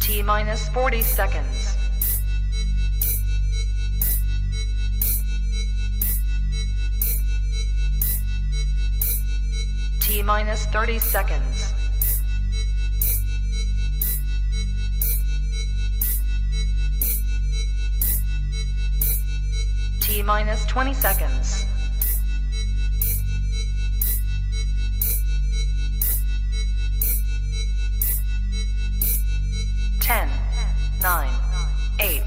T minus 40 seconds. T minus 30 seconds. T minus 20 seconds. Ten, 9, 8,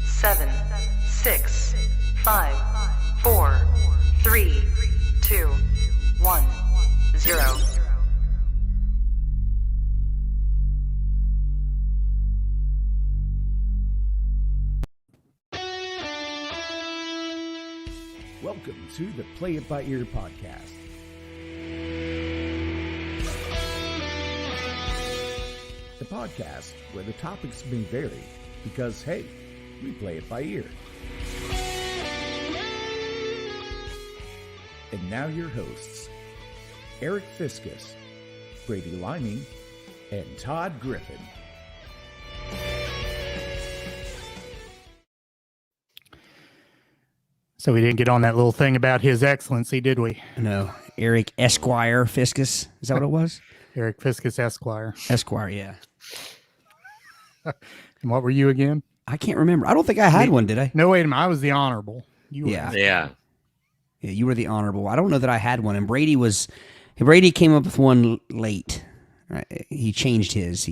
7, 6, 5, 4, 3, 2, 1, 0. Welcome to the Play It By Ear podcast. The podcast where the topics may vary because, hey, we play it by ear. And now your hosts, Eric Fiskus, Brady Liming, and Todd Griffin. So we didn't get on that little thing about His Excellency, did we? No, Eric Esquire Fiskus. Is that what it was? Eric Fiskus Esquire. Esquire, yeah. And what were you again? I can't remember. I don't think I had one, did I? No, wait a minute. I was the honorable. You were. Yeah. Yeah. Yeah, you were the honorable. I don't know that I had one. And Brady came up with one late. He changed his.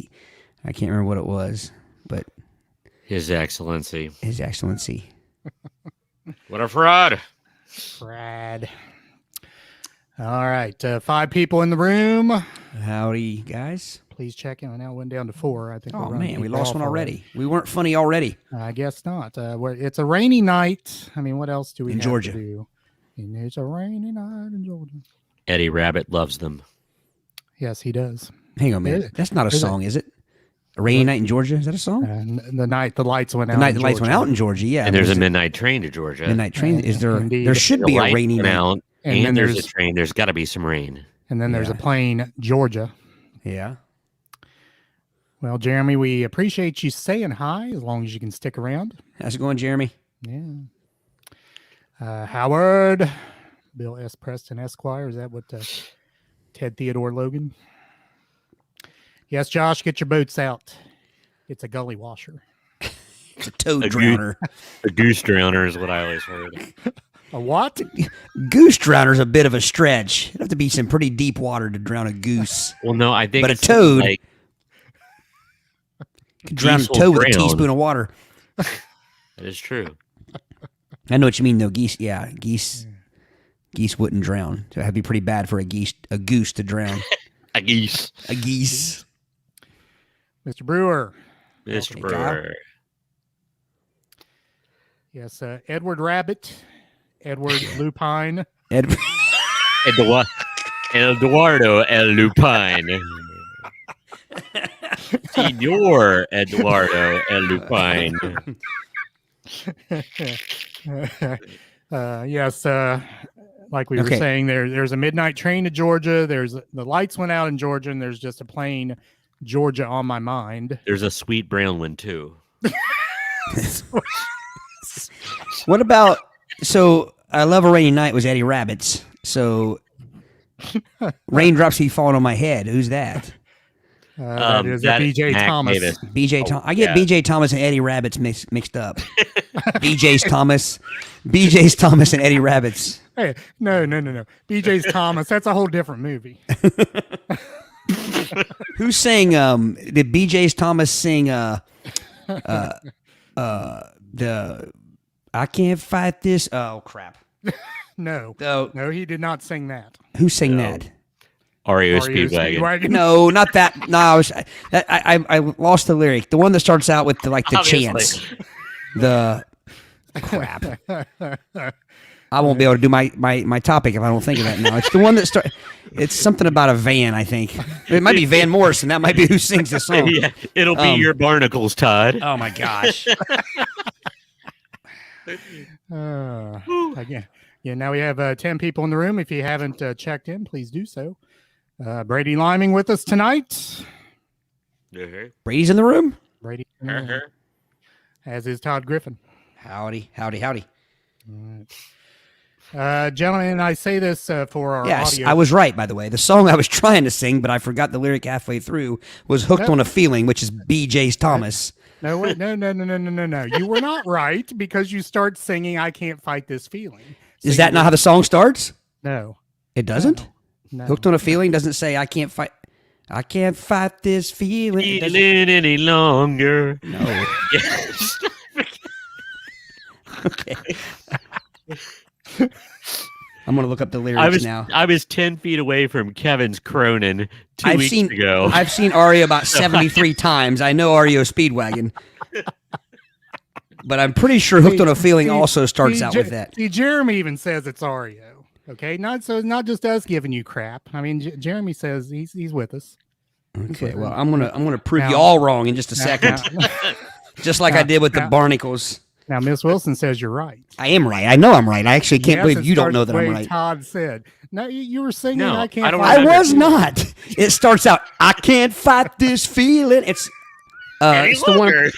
I can't remember what it was, but His Excellency. His Excellency. What a fraud. Brad. All right. 5 people in the room. Howdy, guys. Please check in. Now it went down to 4. I think. Oh, we're running man, we people lost off one already. We weren't funny already. I guess not. It's a rainy night. I mean, what else do we In have Georgia. to do? And it's a rainy night in Georgia. Eddie Rabbit loves them. Yes, he does. Hang on, man. That's not a song, is it? A Rainy Night in Georgia? Is that a song? The night the lights went out. The night in the lights went Georgia. out in Georgia, yeah. And there's a midnight train to Georgia. midnight train. Is there? Indeed. There should The be a lights rainy went night. out, And then and there's a there's- train. There's got to be some rain. And then there's a Yeah. plane, Georgia. Yeah. Well, Jeremy, we appreciate you saying hi as long as you can stick around. How's it going, Jeremy? Yeah. Howard, Bill S. Preston Esquire. Is that what Ted Theodore Logan? Yes, Josh, get your boats out. It's a gully washer. It's a toad A drowner. The goose drowner is what I always heard. A what? Goose drowner's a bit of a stretch. It'd have to be some pretty deep water to drown a goose. Well, no, I think But a it's toad- like, You could drown a Geese will toad with a drown. teaspoon of water. that is true. I know what you mean, though. Geese wouldn't drown. So it'd be pretty bad for a goose to drown. A geese. A geese. Mr. Brewer. Mr. Hey, Brewer. Yes, Edward Rabbit. Edward Lupine. Eduardo El Lupine. Senor Eduardo El Lupine. Yes, like we were Okay. saying, there's a midnight train to Georgia. The lights went out in Georgia, and there's just a plain Georgia on my mind. There's a sweet brown one, too. What about, so I Love a Rainy Night was Eddie Rabbit's. So Raindrops Keep Falling on My Head. Who's that? That is that B.J. Mac Thomas. Davis. BJ Thomas. I get yeah. BJ Thomas and Eddie Rabbits mixed up. BJ's Thomas and Eddie Rabbits. Hey, no. B.J.'s Thomas. That's a whole different movie. Who sang? Did BJ's Thomas sing? The I can't fight this. Oh crap! No, Oh, no, he did not sing that. who sang that? REO REO Speedwagon. No, not that. No, I lost the lyric. The one that starts out with the Obviously. chants. The crap. I won't be able to do my topic if I don't think of that now. It's the one that starts. It's something about a van, I think. It might be Van Morrison. That might be who sings the song. Yeah, it'll be your barnacles, Todd. Oh my gosh. Again, yeah. Now we have 10 people in the room. If you haven't checked in, please do so. Brady Liming with us tonight. Okay. Brady's in the room? Brady, Uh-huh. as is Todd Griffin. Howdy, howdy, howdy. All right. Gentlemen, I say this for our Yes, audio. I was right, by the way. The song I was trying to sing, but I forgot the lyric halfway through, was Hooked Nope. on a Feeling, which is B.J. Thomas. No, wait, no. You were not right because you start singing "I Can't Fight This Feeling." So Is that not how the song starts? No. It doesn't? No. Hooked on a Feeling doesn't say, I can't fight this feeling. It doesn't- Feeling any longer. No. Yes. Okay. I'm going to look up the lyrics now. I was 10 feet away from Kevin's Cronin 2 I've weeks seen ago. I've seen Ario about 73 times. I know Ario Speedwagon. But I'm pretty sure Hooked on a Feeling also starts out with that. See, Jeremy even says it's Ario. Okay, it's not just us giving you crap. I mean, Jeremy says he's with us. Okay, well, I'm gonna prove Now- you all wrong in just a Now- second, now- just like I did with the Barnacles. Now, Miss Wilson says you're right. I am right. I know I'm right. I actually can't Yes, believe it you don't starts know that the I'm way right. Todd said. No, you were singing. No, I can't. I don't fight I remember. was not. It starts out, I can't fight this feeling. It's Any it's the one. longer.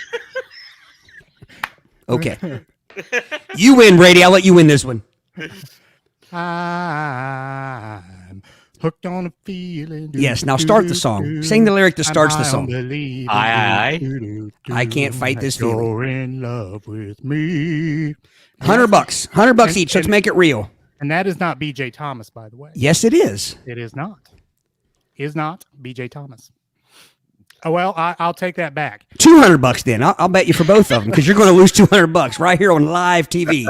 Okay, you win, Brady. I'll let you win this one. I'm hooked on a feeling. Yes, now start the song. Sing the lyric that starts the song. Aye. I can't fight this feeling. You're in love with me. $100, $100 each. Let's and- make it real. And that is not B.J. Thomas, by the way. Yes, it is. It is not. Is not B.J. Thomas. Oh well, I'll take that back. $200 then. I'll bet you for both of them because you're going to lose $200 right here on live TV.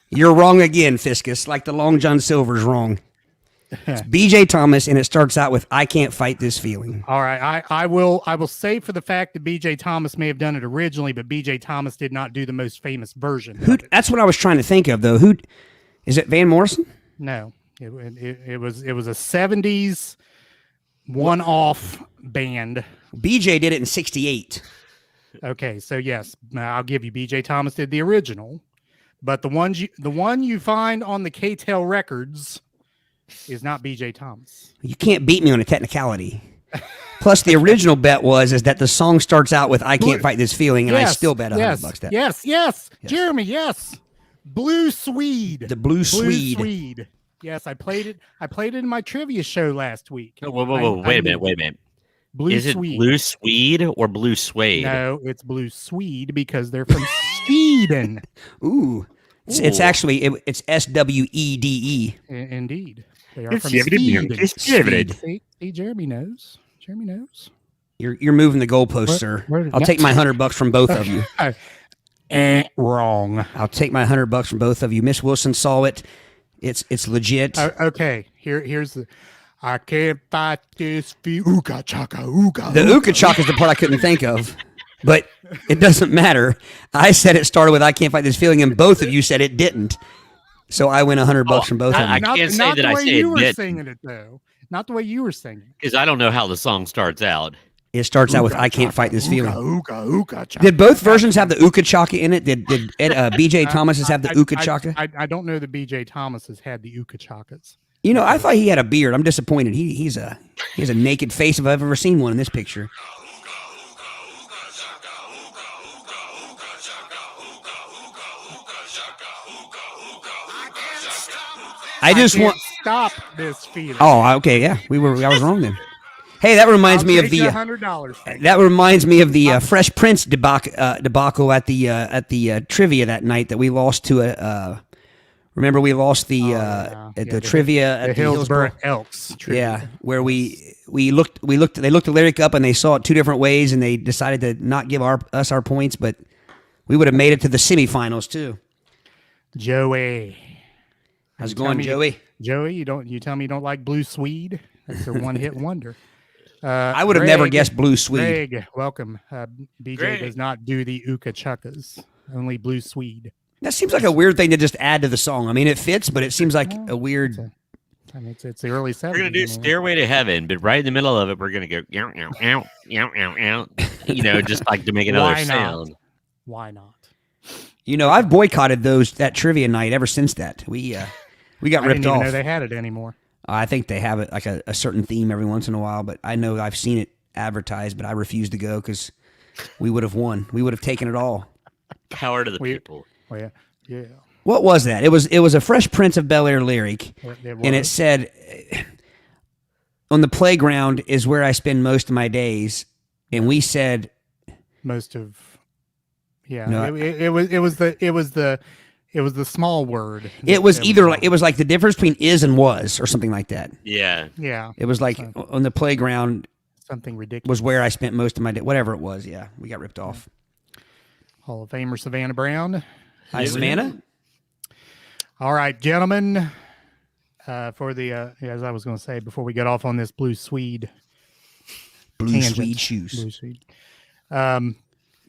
You're wrong again, Fiscus, like the Long John Silver's wrong. It's B.J. Thomas, and it starts out with "I can't fight this feeling." All right, I will say for the fact that B.J. Thomas may have done it originally, but B.J. Thomas did not do the most famous version. Who? of it. That's what I was trying to think of, though. Who? Is it Van Morrison? No, it was a '70s one-off band. B.J. did it in '68. Okay, so yes, I'll give you B.J. Thomas did the original, but the one you find on the K-Tel records is not B.J. Thomas. You can't beat me on a technicality. Plus, the original bet is that the song starts out with "I can't fight this feeling," and I still bet $100 that. Yes, Jeremy, yes. Blue Swede. The Blue Swede. Yes, I played it. I played it in my trivia show last week. Whoa. Wait a minute. Blue Is it Swede. blue Swede or blue suede? No, it's Blue Swede because they're from Sweden. Ooh. It's Ooh. actually it's SWEDE. Indeed, they are It's from Sweden. Sweden. Sweden. See, Jeremy knows. Jeremy knows. You're moving the goalpost, sir. I'll take my $100 from both of you. Wrong. I'll take my $100 from both of you. Miss Wilson saw it. It's legit. Okay, here's the. I can't fight this feel. Ooga chaka ooga. The Ooka Chalk is the part I couldn't think of, but it doesn't matter. I said it started with "I can't fight this feeling," and both of you said it didn't. So I win $100 from both of I you. can't say not that the I way say you it were didn't. singing it though. Not the way you were singing. Because I don't know how the song starts out. It starts out with "I can't fight this feeling." Ooga chaka. Did both versions have the Ooka Chaka in it? Did B.J. Thomas's have the Ooka Chaka? I don't know that B.J. Thomas has had the Ooka Chakas. You know, I thought he had a beard. I'm disappointed. He has a naked face if I've ever seen one in this picture. I just can't want. stop this feeling. Oh, okay, yeah, I was wrong then. Hey, that reminds me of the. $100. That reminds me of the Fresh Prince debacle at the trivia that night that we lost to a. Remember, we lost the trivia at the Hillsborough Elks. Trivia. Yeah, where we looked. They looked the lyric up and they saw it two different ways, and they decided to not give us our points, but we would have made it to the semifinals too. Joey. How's it going, Joey? Joey, you tell me you don't like Blue Swede? That's a one-hit wonder. I would have never guessed Blue Swede. Greg, welcome. BJ Greg. does not do the Ooka Chuckas, only Blue Swede. That seems like a weird thing to just add to the song. I mean, it fits, but it seems like a weird. I mean, it's the early 70s. We're gonna do "Stairway to Heaven," but right in the middle of it, we're gonna go meow meow meow meow meow meow. You know, just like to make another Why not? sound. Why not? You know, I've boycotted that trivia night ever since that. We got I ripped didn't even off. know they had it anymore. I think they have it like a certain theme every once in a while, but I know I've seen it advertised, but I refuse to go because we would have won. We would have taken it all. Power to the We- people. Well, yeah. What was that? It was a Fresh Prince of Bel-Air lyric, and it was. said, "On the playground is where I spend most of my days," and we said, most of. Yeah, No, it was the small word. it was that either wrong. like it was like the difference between is and was or something like that. Yeah. Yeah, It was like So- on the playground something ridiculous. was where I spent most of my day. Whatever it was, yeah, we got ripped off. Hall of Famer Savannah Brown. Hi, Savannah. All right, gentlemen. For the as I was going to say before we get off on this blue Swede Blue tangent. Swede shoes. Blue Swede.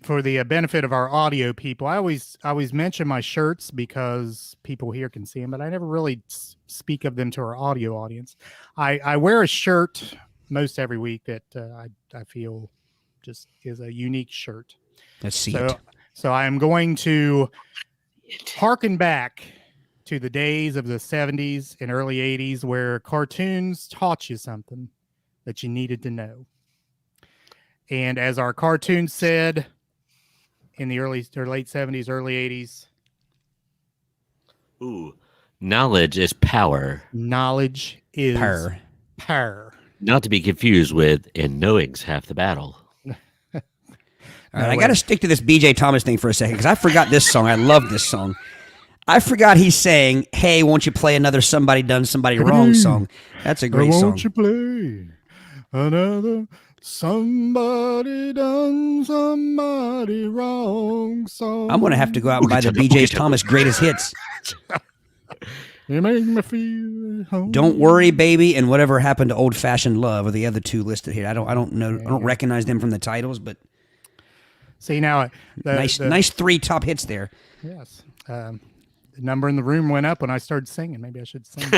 For the benefit of our audio people, I always mention my shirts because people here can see them, but I never really speak of them to our audio audience. I wear a shirt most every week that I feel just is a unique shirt. Let's see it. So I am going to harken back to the days of the 70s and early 80s where cartoons taught you something that you needed to know. And as our cartoon said in the early or late 70s, early 80s, Ooh. Knowledge is power. knowledge is Purr. power. Not to be confused with, and knowing's half the battle. All right, I got to stick to this BJ Thomas thing for a second because I forgot this song. I love this song. I forgot he's saying, "Hey, won't you play another Somebody Done Somebody Wrong song?" That's a great song. Won't you play another somebody done somebody wrong song? I'm going to have to go out and buy the BJ Thomas Greatest Hits. You make me feel at home. Don't Worry, Baby, and Whatever Happened to Old Fashioned Love are the other two listed here. I don't know. I don't recognize them from the titles, but See now, nice three top hits there. Yes, the number in the room went up when I started singing. Maybe I should sing.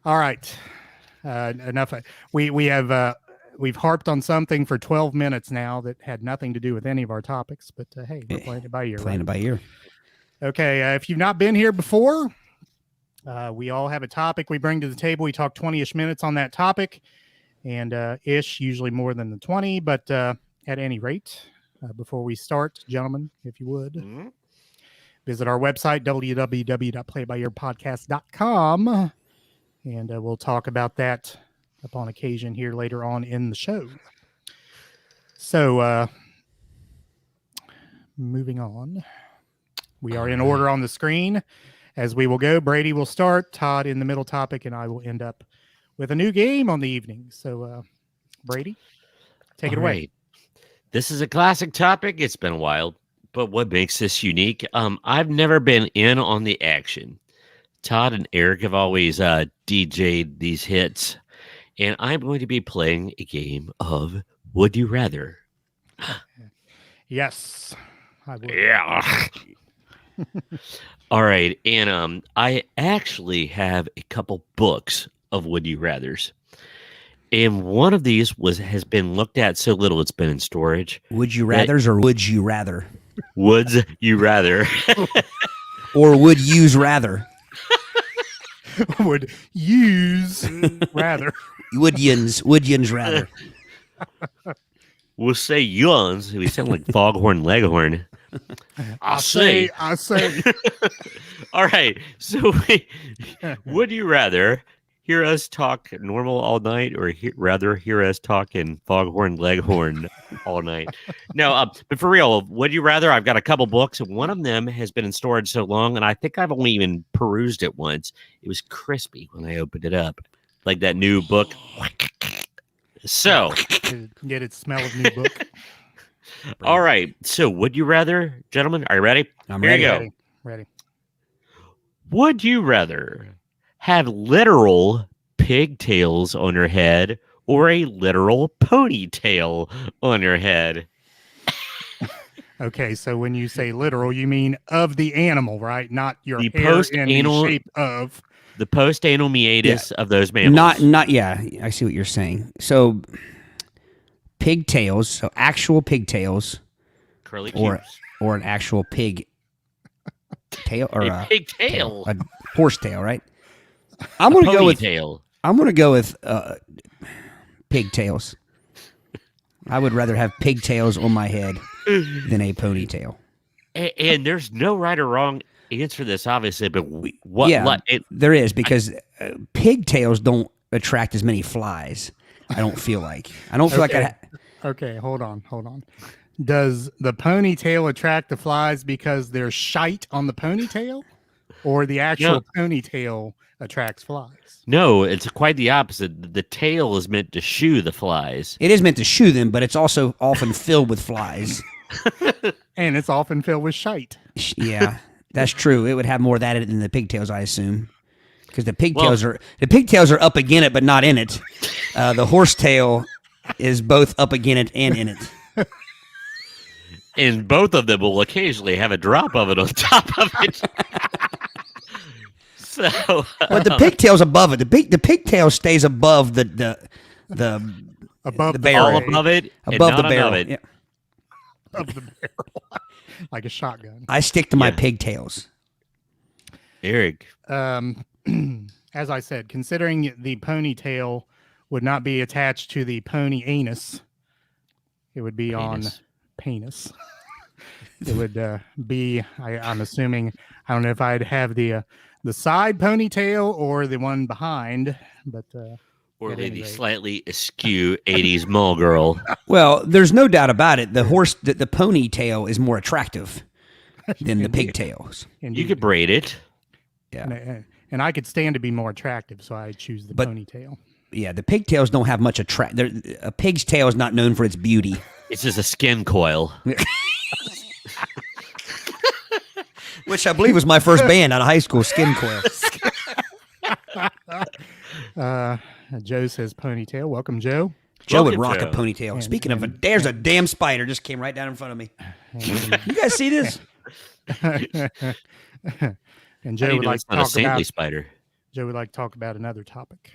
All right, enough. We have we've harped on something for 12 minutes now that had nothing to do with any of our topics. But hey, we're playing it by ear. Playing Right? it by ear. Okay, if you've not been here before, we all have a topic we bring to the table. We talk 20-ish minutes on that topic, and ish usually more than the 20. But at any rate, before we start, gentlemen, if you would, visit our website, www.playbyyearpodcast.com, and we'll talk about that upon occasion here later on in the show. So, moving on. We are in order on the screen as we will go. Brady will start, Todd in the middle topic, and I will end up with a new game on the evening. So, Brady, take it away. Right. This is a classic topic. It's been a while, but what makes this unique? I've never been in on the action. Todd and Eric have always DJ'd these hits, and I'm going to be playing a game of Would You Rather? Yes, I will. Yeah. All right, and I actually have a couple books of Would You Rathers. And one of these has been looked at so little it's been in storage. Would you rathers or would you rather? Would you rather? Or would yous rather? Would use rather. Would yins rather? We'll say yawns. We sound like Foghorn Leghorn. I say. All right. So, would you rather hear us talk normal all night, or rather hear us talk in Foghorn Leghorn all night? No, but for real, would you rather? I've got a couple books, and one of them has been in storage so long, and I think I've only even perused it once. It was crispy when I opened it up, like that new book. So, Get it smell of new book. all right. So, would you rather, gentlemen? Are you ready? I'm Here ready. you go. Ready. Would you rather have literal pigtails on your head or a literal ponytail on your head? Okay, so when you say literal, you mean of the animal, right? Not your The hair in post-anal- the shape of. The post-anal meatus of those mammals. Not yeah. I see what you're saying. So pigtails, so actual pigtails, curly or cubes. or an actual pig tail or A pigtail. a horse tail, right? I'm gonna go with Ponytail. I'm gonna go with pigtails. I would rather have pigtails on my head than a ponytail. And there's no right or wrong answer to this, obviously, but there is, because pigtails don't attract as many flies. I don't feel like. Okay, hold on. Does the ponytail attract the flies because there's shite on the ponytail, or the actual ponytail attracts flies? No, it's quite the opposite. The tail is meant to shoo the flies. It is meant to shoo them, but it's also often filled with flies. And it's often filled with shite. Yeah, that's true. It would have more of that than the pigtails, I assume, because the pigtails are up against it, but not in it. The horsetail is both up against it and in it. And both of them will occasionally have a drop of it on top of it. So, but the pigtail's above it. The pigtail stays above the barrel. all above it, above the barrel. Yeah. Above the barrel, like a shotgun. I stick to my pigtails. Eric, as I said, considering the ponytail would not be attached to the pony anus, it would be on penis. It would be. I'm assuming. I don't know if I'd have the side ponytail or the one behind, but or the slightly askew '80s mall girl. Well, there's no doubt about it. The ponytail is more attractive than the pigtails. You could braid it. Yeah, and I could stand to be more attractive, so I choose the ponytail. Yeah, the pigtails don't have much attract. A pig's tail is not known for its beauty. It's just a skin coil. Which I believe was my first band out of high school, Skin Coil. Joe says ponytail. Welcome, Joe. Joe would rock a ponytail. Speaking of there's a damn spider just came right down in front of me. You guys see this? And Joe would like to talk about spider. Joe would like to talk about another topic.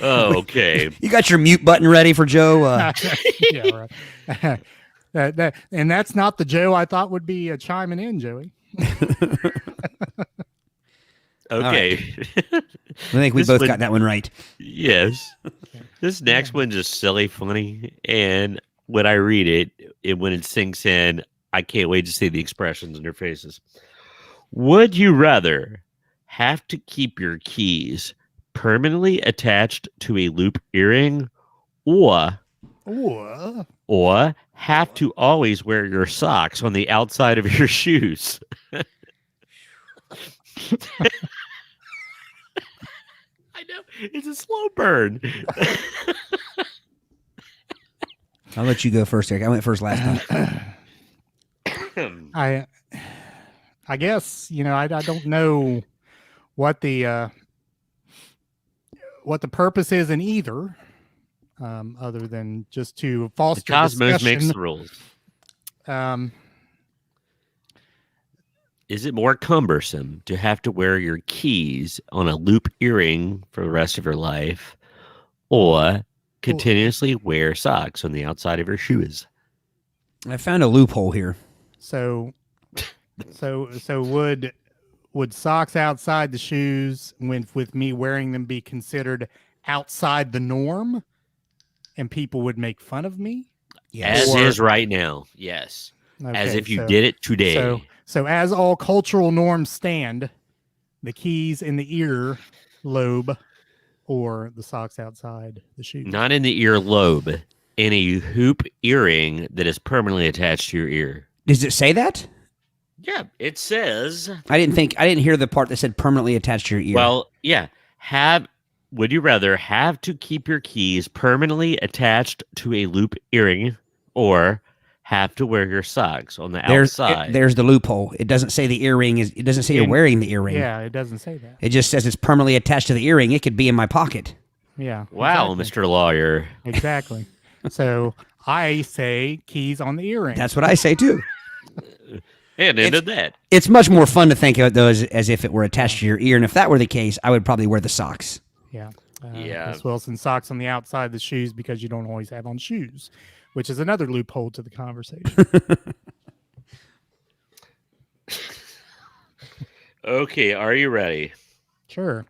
Oh, okay. You got your mute button ready for Joe? Yeah, right. And that's not the Joe I thought would be chiming in, Joey. Okay. I think we both got that one right. Yes. This next one's just silly funny. And when I read it, when it sinks in, I can't wait to see the expressions in their faces. Would you rather have to keep your keys permanently attached to a loop earring or have to always wear your socks on the outside of your shoes? I know. It's a slow burn. I'll let you go first, Eric. I went first last time. I guess, I don't know what the purpose is in either, other than just to foster the cosmos discussion. Makes the rules. Is it more cumbersome to have to wear your keys on a loop earring for the rest of your life, or continuously wear socks on the outside of your shoes? I found a loophole here. So would socks outside the shoes, with me wearing them, be considered outside the norm, and people would make fun of me? Yes. As is right now, yes. Okay, as if you did it today. So as all cultural norms stand, the keys in the ear lobe or the socks outside the shoes. Not in the ear lobe, in a hoop earring that is permanently attached to your ear. Does it say that? Yeah, it says. I didn't hear the part that said permanently attached to your ear. Well, yeah. Would you rather have to keep your keys permanently attached to a loop earring, or have to wear your socks on the outside? There's the loophole. It doesn't say the earring is. It doesn't say you're wearing the earring. Yeah, it doesn't say that. It just says it's permanently attached to the earring. It could be in my pocket. Yeah. Wow, exactly. Mr. Lawyer. Exactly. So I say keys on the earring. That's what I say too. And ended that. It's much more fun to think of it though as if it were attached to your ear. And if that were the case, I would probably wear the socks. Yeah. Yeah. Miss Wilson, socks on the outside of the shoes because you don't always have on shoes, which is another loophole to the conversation. Okay, are you ready? Sure.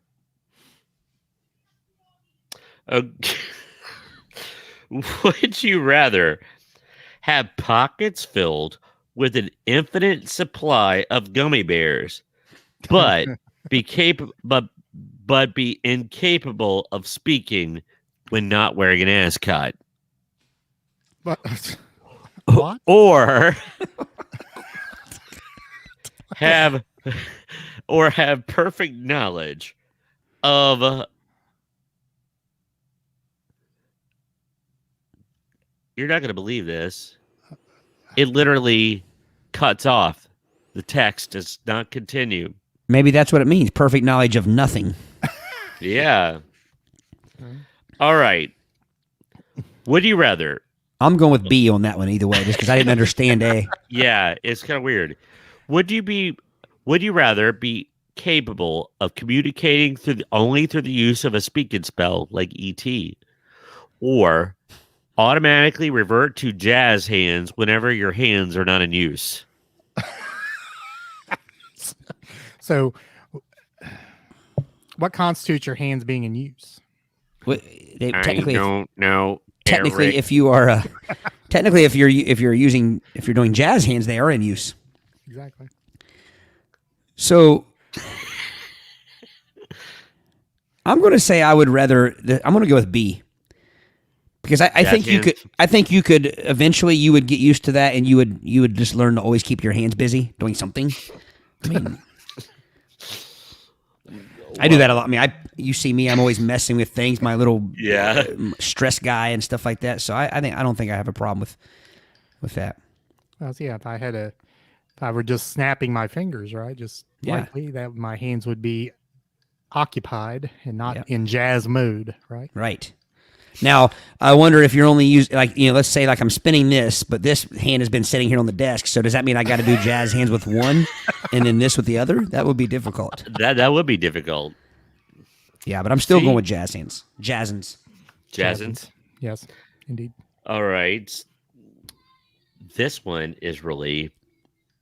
Would you rather have pockets filled with an infinite supply of gummy bears, but be incapable of speaking when not wearing an ascot? But what? Or have perfect knowledge of you're not going to believe this. It literally cuts off. The text does not continue. Maybe that's what it means. Perfect knowledge of nothing. Yeah. All right. Would you rather? I'm going with B on that one either way, just because I didn't understand A. Yeah, it's kind of weird. Would you rather be capable of communicating only through the use of a speaking spell like ET, or automatically revert to jazz hands whenever your hands are not in use? So, what constitutes your hands being in use? Technically, I don't know. Technically, Eric. if you are, if you're doing jazz hands, they are in use. Exactly. So, I'm going to say I'm going to go with B. Because I think you could eventually you would get used to that, and you would just learn to always keep your hands busy doing something. I mean, I do that a lot. I mean, you see me, I'm always messing with things, my little stress guy and stuff like that. So I don't think I have a problem with that. Well, yeah, if I were just snapping my fingers, right, just lightly, that my hands would be occupied and not in jazz mode, right? Right. Now, I wonder if you're only using, let's say I'm spinning this, but this hand has been sitting here on the desk. So does that mean I got to do jazz hands with one and then this with the other? That would be difficult. That would be difficult. Yeah, but I'm still going with jazz hands. Jazzins. Yes, indeed. All right. This one is really,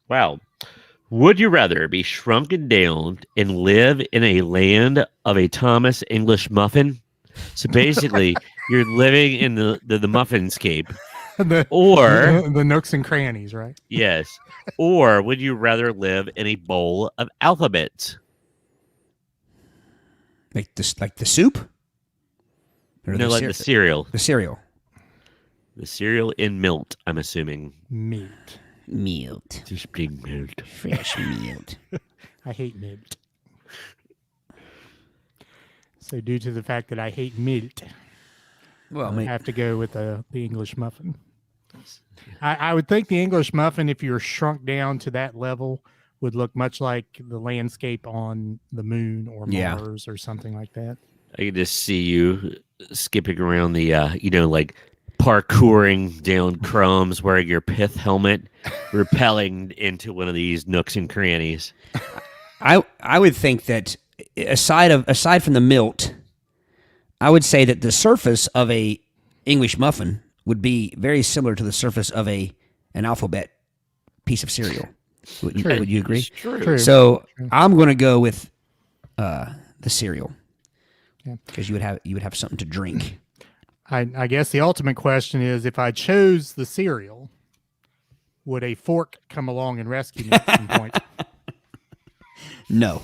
wow. Would you rather be shrunken down and live in a land of a Thomas English muffin? So basically, you're living in the muffinscape, or the nooks and crannies, right? Yes. Or would you rather live in a bowl of alphabets? Like the soup? Or no, like the cereal. The cereal. The cereal in milk, I'm assuming. Milt. Just being milk. Fresh milt. I hate milk. So due to the fact that I hate milk, I have to go with the English muffin. I would think the English muffin, if you're shrunk down to that level, would look much like the landscape on the moon or Mars or something like that. I can just see you skipping around the, parkouring down crumbs, wearing your pith helmet, rappelling into one of these nooks and crannies. I would think that aside from the milt, I would say that the surface of a English muffin would be very similar to the surface of an alphabet piece of cereal. Would you agree? True. So I'm going to go with the cereal because you would have something to drink. I guess the ultimate question is, if I chose the cereal, would a fork come along and rescue me at some point? No.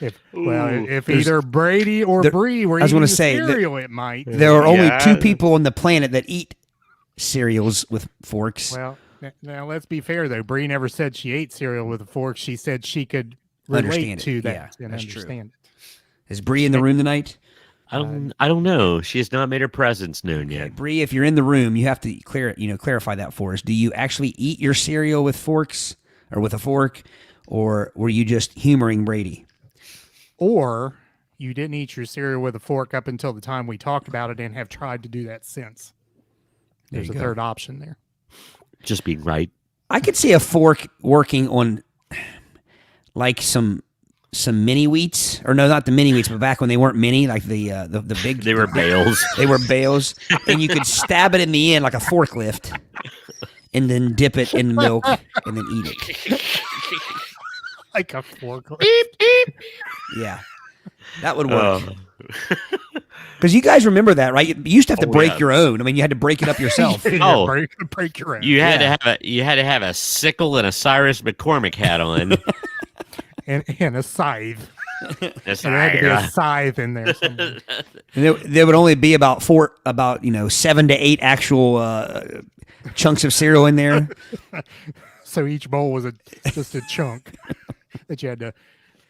If either Brady or Bree were eating the cereal, it might. There are only two people on the planet that eat cereals with forks. Well, now let's be fair, though. Bree never said she ate cereal with a fork. She said she could relate to that and understand it. Is Bree in the room tonight? I don't know. She has not made her presence known yet. Bree, if you're in the room, you have to clarify that for us. Do you actually eat your cereal with forks or with a fork, or were you just humoring Brady? Or you didn't eat your cereal with a fork up until the time we talked about it and have tried to do that since. There's a third option there. Just being right. I could see a fork working on like some mini wheats, or no, not the mini wheats, but back when they weren't mini, like the big. They were bales. They were bales, and you could stab it in the end like a forklift, and then dip it in milk and then eat it. Like a forklift. Yeah, that would work. Because you guys remember that, right? You used to have to break your own. I mean, you had to break it up yourself. Oh. break your own. You had to have a sickle and a Cyrus McCormick hat on. and a scythe. There There had to be a scythe in there somewhere. And there would only be about 7 to 8 actual chunks of cereal in there. So each bowl was just a chunk that you had to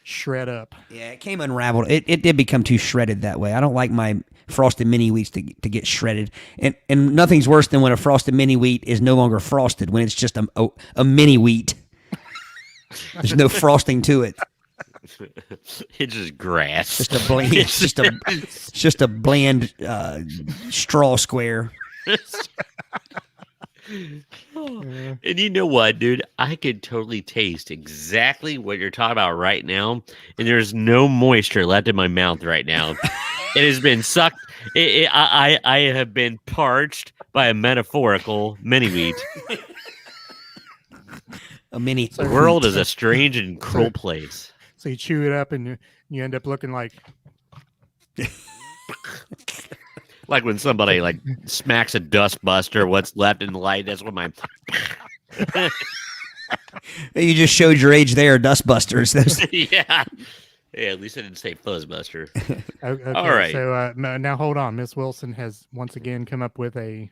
shred up. Yeah, it came unraveled. It did become too shredded that way. I don't like my frosted mini wheats to get shredded. And nothing's worse than when a frosted mini wheat is no longer frosted, when it's just a mini wheat. There's no frosting to it. It's just grass. Just a bland. It's just a bland straw square. And you know what, dude? I could totally taste exactly what you're talking about right now, and there's no moisture left in my mouth right now. It has been sucked. I have been parched by a metaphorical mini wheat. A mini. The world is a strange and cruel place. So you chew it up and you end up looking like Like when somebody like smacks a dust buster, what's left in the light, that's what my You just showed your age there, Dustbusters. yeah. Yeah, at least I didn't say Fuzzbuster. Okay, All right. So now hold on. Miss Wilson has once again come up with a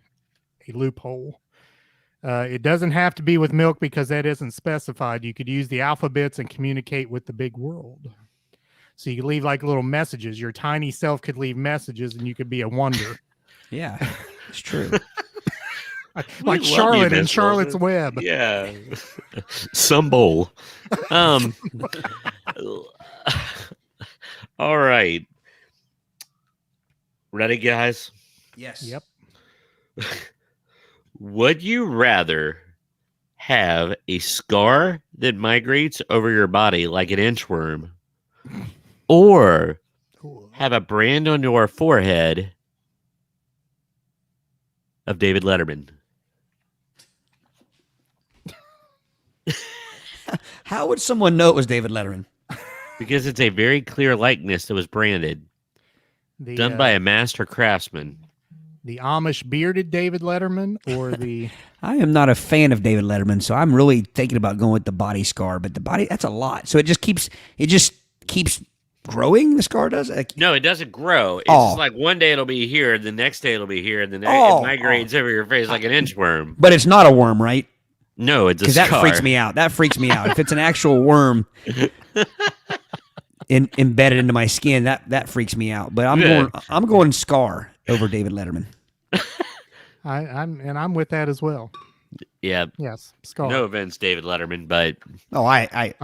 loophole. It doesn't have to be with milk because that isn't specified. You could use the alphabets and communicate with the big world. So you could leave like little messages. Your tiny self could leave messages and you could be a wonder. Yeah, it's true. Like Charlotte and Charlotte's Web. Yeah. Some bowl. All right. Ready, guys? Yes. Yep. Would you rather have a scar that migrates over your body like an inchworm, or have a brand on your forehead of David Letterman? How would someone know it was David Letterman? Because it's a very clear likeness that was branded, done by a master craftsman. The Amish bearded David Letterman or the... I am not a fan of David Letterman, so I'm really thinking about going with the body scar. But the body, that's a lot. So it just keeps growing, the scar does? No, it doesn't grow. It's just like one day it'll be here, the next day it'll be here, and then it migrates over your face like an inchworm. But it's not a worm, right? No, it's a scar. Because that freaks me out. That freaks me out. If it's an actual worm embedded into my skin, that freaks me out. But I'm going scar over David Letterman. I'm with that as well. Yeah. Yes, scar. No offense, David Letterman, but I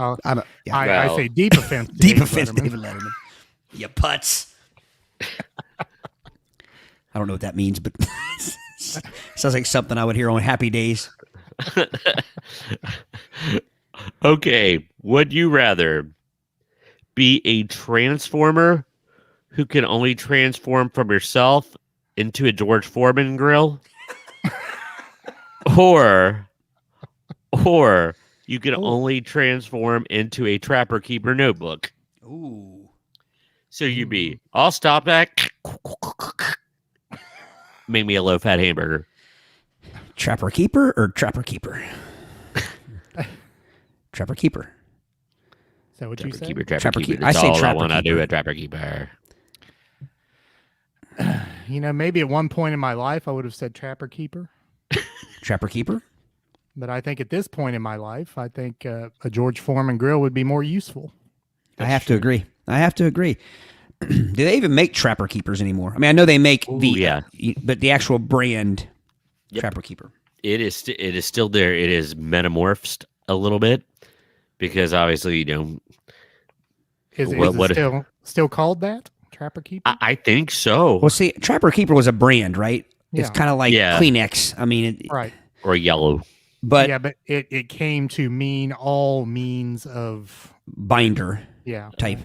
say deep offense. Deep offense, David Letterman. You putz. I don't know what that means, but sounds like something I would hear on Happy Days. Okay, would you rather be a transformer who can only transform from yourself into a George Foreman grill, or you can only transform into a Trapper Keeper notebook? Ooh. So you'd be, I'll stop that. Make me a low-fat hamburger. Trapper Keeper or Trapper Keeper? Trapper Keeper. Is that what you said? Trapper Keeper. I That's say all Trapper I want to Keeper. do at Trapper Keeper. You know, maybe at one point in my life I would have said Trapper Keeper. Trapper Keeper? But I think at this point in my life, I think a George Foreman grill would be more useful. I have to agree. Do they even make Trapper Keepers anymore? I mean, I know they make Veet, but the actual brand Trapper Keeper. It is still there. It is metamorphosed a little bit because obviously, Is it still called that? Trapper Keeper? I think so. Well, see, Trapper Keeper was a brand, right? It's Yeah. kind of like Kleenex. I mean, Right. Or yellow. But Yeah, but it came to mean all means of binder type.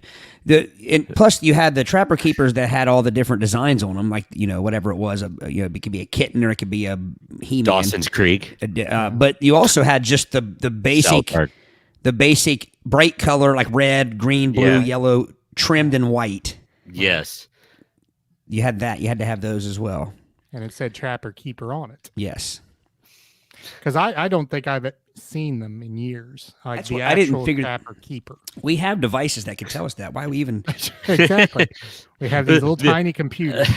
right. Plus, you had the Trapper Keepers that had all the different designs on them, like whatever it was. It could be a kitten or it could be a He-Man. Dawson's Creek. But you also had just the basic South Park. the basic bright color like red, green, blue, yellow, trimmed in white. Yes. You had that. You had to have those as well. And it said Trapper Keeper on it. Yes. Because I don't think I've seen them in years. Like That's the what- I actual didn't figure- Trapper Keeper. We have devices that can tell us that. Why we even... Exactly. We have these little tiny computers.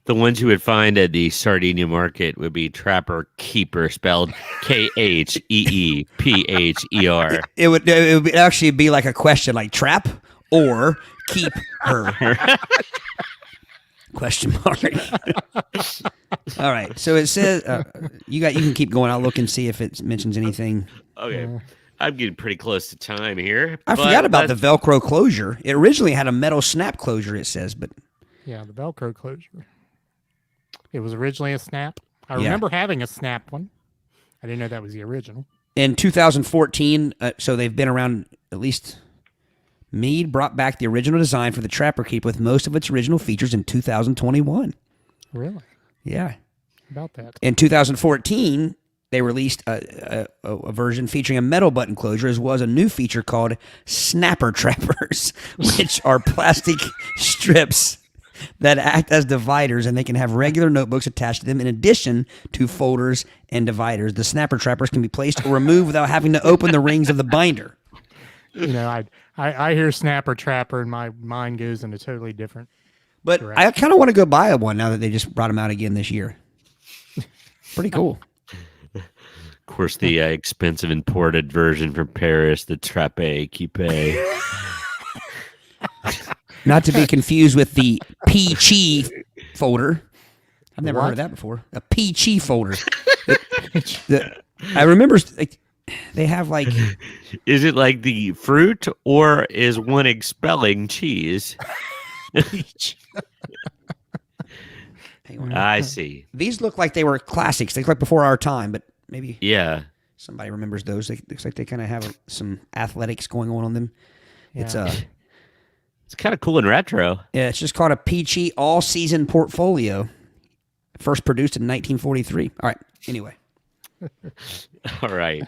The ones you would find at the Sardinia market would be Trapper Keeper, spelled Kheepher. It would actually be like a question, like trap or keep her. Question mark. All right. So it says you can keep going. I'll look and see if it mentions anything. Okay. I'm getting pretty close to time here. I forgot about the Velcro closure. It originally had a metal snap closure, it says, but Yeah, the Velcro closure. It was originally a snap. I remember having a snap one. I didn't know that was the original. in 2014, so they've been around at least. Mead brought back the original design for the Trapper Keep with most of its original features in 2021. Really? Yeah. About that. In 2014, they released a version featuring a metal button closure, as well as a new feature called Snapper Trappers, which are plastic strips that act as dividers, and they can have regular notebooks attached to them in addition to folders and dividers. The Snapper Trappers can be placed or removed without having to open the rings of the binder. You know, I hear Snapper Trapper and my mind goes in a totally different But direction. I kind of want to go buy one now that they just brought them out again this year. Pretty cool. Of course, the expensive imported version from Paris, the Trapper Keep. Not to be confused with the Peachy folder. I've never What? heard of that before. A Peachy folder. I remember they have like... Is it like the fruit, or is one expelling cheese? Hang on. I see. These look like they were classics. They look like before our time, but maybe Yeah. somebody remembers those. They looks like they kind of have some athletics going on them. It's Yeah. It's kind of cool and retro. Yeah, it's just called a Peachy all-season portfolio. First produced in 1943. All right. Anyway. All right.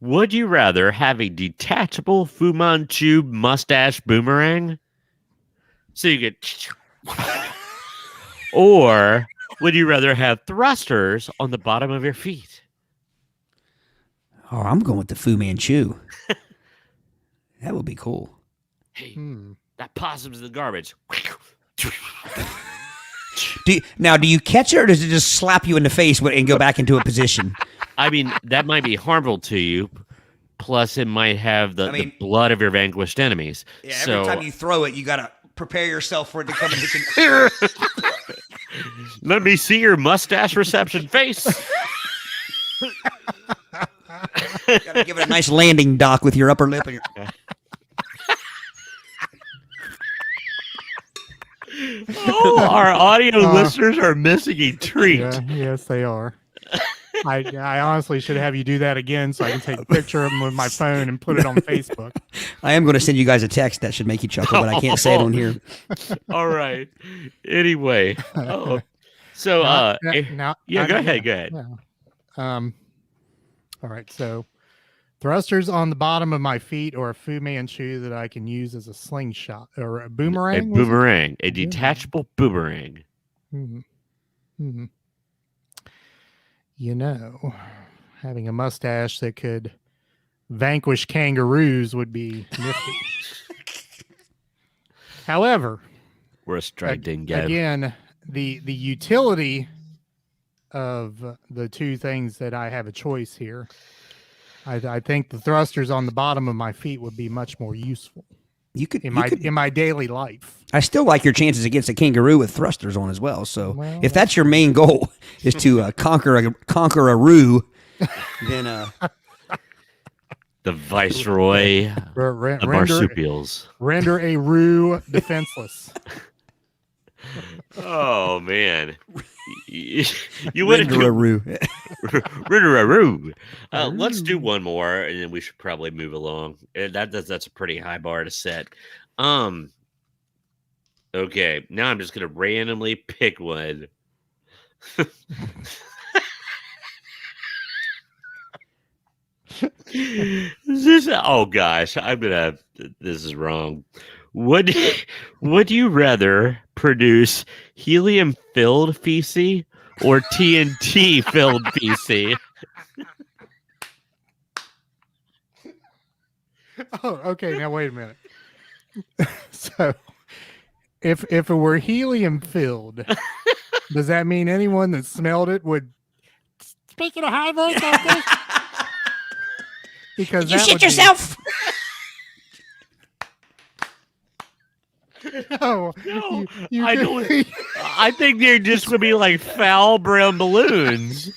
Would you rather have a detachable Fu Manchu mustache boomerang? So you get... Or would you rather have thrusters on the bottom of your feet? Oh, I'm going with the Fu Manchu. That would be cool. Hey, that possum's in the garbage. Do you catch it, or does it just slap you in the face and go back into a position? I mean, that might be harmful to you. Plus, it might have the blood of your vanquished enemies. Yeah, so, every time you throw it, you got to prepare yourself for it to come and hit you. let me see your mustache reception face. Got to give it a nice landing dock with your upper lip. And your... Oh, our audio listeners are missing a treat. Yeah, yes, they are. I honestly should have you do that again so I can take a picture of them with my phone and put it on Facebook. I am going to send you guys a text that should make you chuckle, but I can't say it on here. All right. Anyway. So, Now, go ahead. yeah. All right. So, thrusters on the bottom of my feet, or a Fu Manchu that I can use as a slingshot or a boomerang. A boomerang, a detachable boomerang. Mm-hmm. You know, having a mustache that could vanquish kangaroos would be nifty. However, We're a strike didn't get. again, the utility of the two things that I have a choice here, I think the thrusters on the bottom of my feet would be much more useful You could, in my daily life. I still like your chances against a kangaroo with thrusters on as well. So Well, if that's your main goal is to conquer a roo, then The viceroy of marsupials. Render a roo defenseless. Oh man, you would render a roo. render a roo. Let's do one more, and then we should probably move along. That's a pretty high bar to set. Okay, now I'm just gonna randomly pick one. Oh gosh, this is wrong. Would you rather produce helium-filled feces or TNT-filled feces? Oh, okay. Now wait a minute. So, if it were helium filled, does that mean anyone that smelled it would speak in a high voice like this? Because you shit yourself. No, I don't. I think they're just gonna be like foul brown balloons.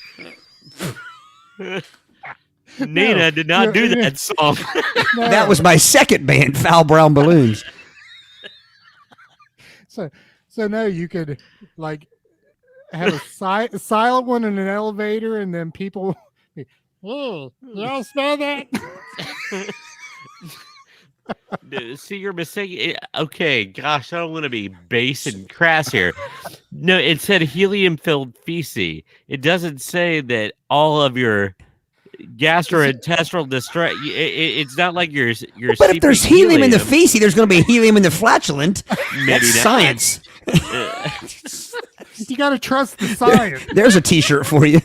Nina did not do that song. No. That was my second band, Foul Brown Balloons. So no, you could like have a silent one in an elevator, and then people. Oh, y'all smell that? See, you're mistaken. Okay, gosh, I don't want to be base and crass here. No, it said helium-filled feces. It doesn't say that all of your gastrointestinal distress. It's not like you're. But if there's helium in the feces, there's going to be helium in the flatulent. Maybe That's not. science. You got to trust the science. There's a T-shirt for you.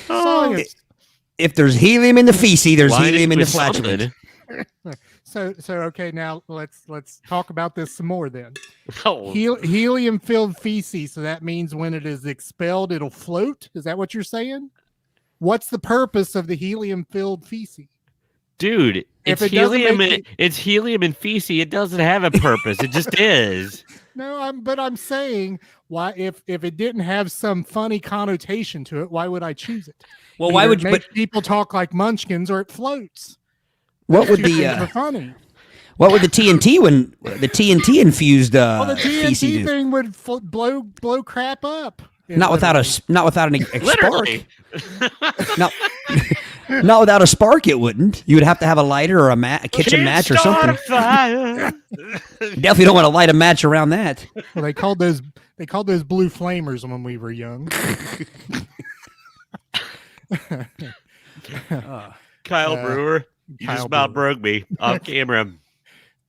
Science. If there's helium in the feces, there's Lining helium in the with flatulent. something. So okay, now let's talk about this some more then. Oh, Helium-filled feces. So that means when it is expelled, it'll float. Is that what you're saying? What's the purpose of the helium-filled feces? dude, If it's it doesn't helium. make It's helium and feces. It doesn't have a purpose. It just is. No, I'm saying why if it didn't have some funny connotation to it, why would I choose it? Well, why Either would it you? makes But people talk like munchkins or it floats? what would Two things the are funny? what would the TNT infused Well, the feces TNT do? thing would blow crap up. Not without a spark. Literally. Not without a spark, it wouldn't. You would have to have a lighter or a kitchen match or Start something. a fire. Definitely don't want to light a match around that. Well, they called those blue flamers when we were young. Kyle Brewer, you Kyle just about Brewer. broke me off camera.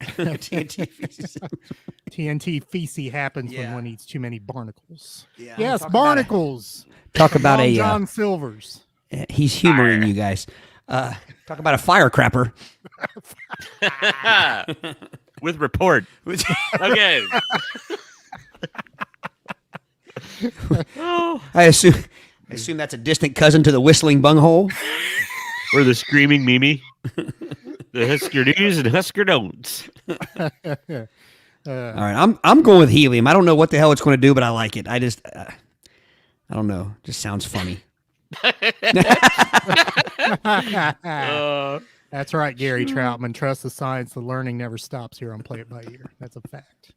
TNT feces. TNT feces happens when Yeah. one eats too many barnacles. Yeah. Yes, Talk barnacles. about Long a. John Silver's. He's humoring you guys. Talk about a firecrapper. With report. Okay. Oh, I assume that's a distant cousin to the whistling bunghole. or the screaming Mimi. The Husker do's and Husker don'ts. All right, I'm going with helium. I don't know what the hell it's going to do, but I like it. I don't know. Just sounds funny. That's right, Gary Troutman. Trust the science. The learning never stops here on Play It By Ear. That's a fact.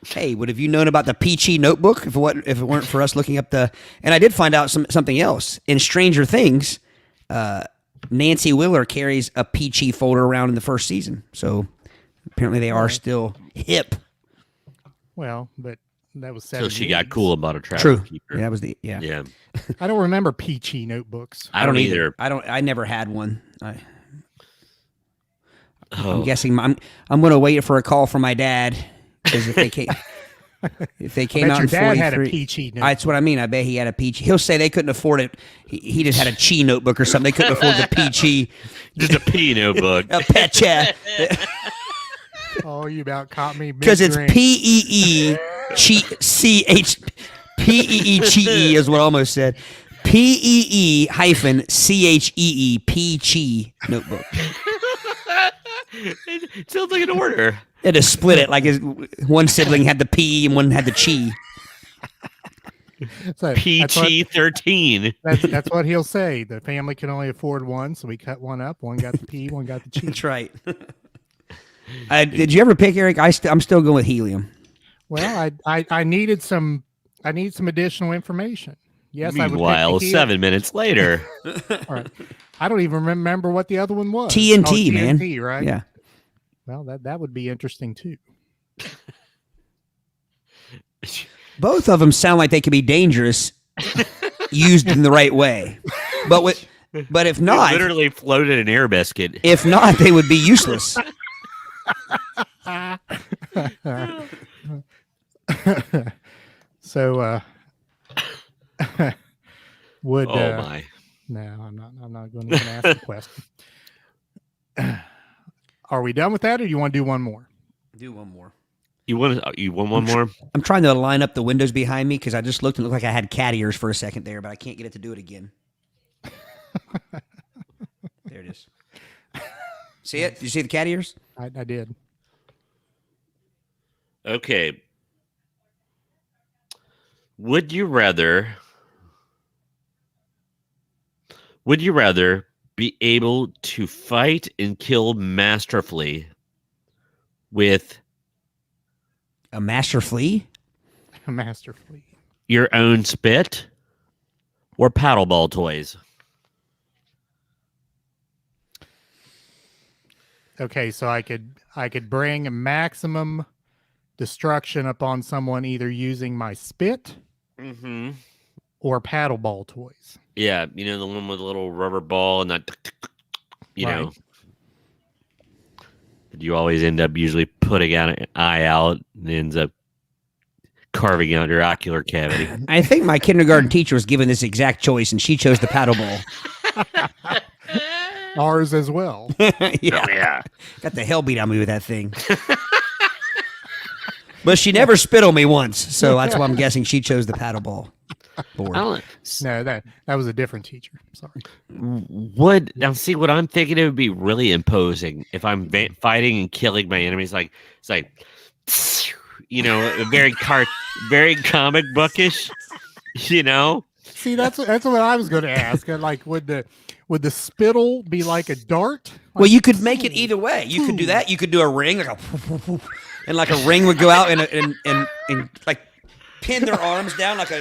Hey, would have you known about the Peachy notebook if it weren't for us looking up the? And I did find out something else in Stranger Things. Nancy Wheeler carries a Peachy folder around in the first season, so apparently they are still hip. Well, but that was So 70s. she got cool about a travel True. keeper. Yeah, that was the yeah. Yeah. I don't remember peachy notebooks. I don't either. I never had one. I'm Oh. guessing I'm going to wait for a call from my dad because if they came Bet out your in dad had a 43 peachy notebook. That's what I mean. I bet he had a peachy. He'll say they couldn't afford it. He just had a chi notebook or something. They couldn't afford the peachy. Just a P notebook. A petcha. Oh, you about caught me Because it's mid-drink. PEE CH PEE CHE is what I almost said. PEE hyphen CHEE Peachy notebook. It sounds like an order. They had to split it like one sibling had the P and one had the chi. So PG 13. that's what he'll say. The family can only afford one, so we cut one up. One got the P, one got the G. That's right. Did you ever pick Eric? I'm still going with helium. Well, I needed some additional information. Yes, Meanwhile, I would pick the 7 minutes later. All right. I don't even remember what the other one was. TNT, Oh, man. TNT, right? Yeah. Well, that would be interesting too. Both Both of them sound like they could be dangerous used in the right way. But But if They not, literally floated an air biscuit. if not, they would be useless. So, would Oh my! no, I'm not going to even ask the question. Are we done with that, or do you want to do one more? Do one more. You want one more? I'm trying to line up the windows behind me because I just looked and it looked like I had cat ears for a second there, but I can't get it to do it again. There it is. See it? Did you see the cat ears? I did. Okay. Would you rather be able to fight and kill masterfully with A master flea? Masterfully. your own spit or paddleball toys? Okay, so I could bring a maximum destruction upon someone either using my spit Mm-hmm. or paddleball toys. Yeah, the one with a little rubber ball and that, know. Right. But you always end up usually putting out an eye out and ends up carving out your ocular cavity. I think my kindergarten teacher was given this exact choice, and she chose the paddleball. Ours as well. Yeah. Oh, yeah. Got the hell beat out of me with that thing. But she never spit on me once, so that's why I'm guessing she chose the paddleball board. No, that was a different teacher. Sorry. Now see what I'm thinking? It would be really imposing if I'm fighting and killing my enemies. Like it's like, very comic bookish. See, that's what I was going to ask. Like, would the spittle be like a dart? Well, you could make it either way. You could do that. You could do a ring, like and like a ring would go out and like pin their arms down like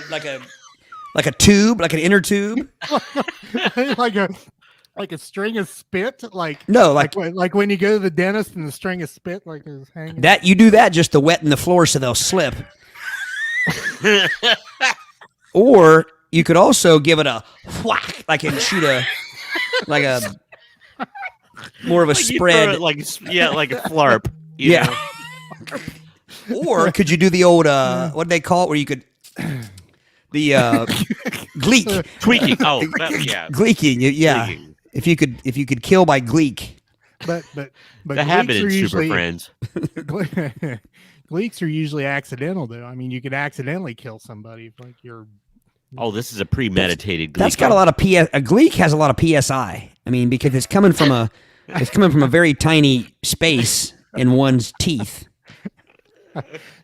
a tube, like an inner tube, like a string of spit, like when you go to the dentist and the string of spit like is hanging. That you do that just to wetten the floor so they'll slip. Or you could also give it a whack, like and shoot more of a spread, like a flarp. Yeah. Or could you do the old what do they call it, where you could gleek Tweaking. Oh, yeah. gleeking? Yeah. Tweaking. If you could kill by gleek. But The habit in Super usually, Friends. Gleeks are usually accidental, though. I mean, you could accidentally kill somebody if, like, you're. Oh, this is a premeditated. That's got a lot of a gleek has a lot of psi. I mean, because it's coming from a very tiny space in one's teeth.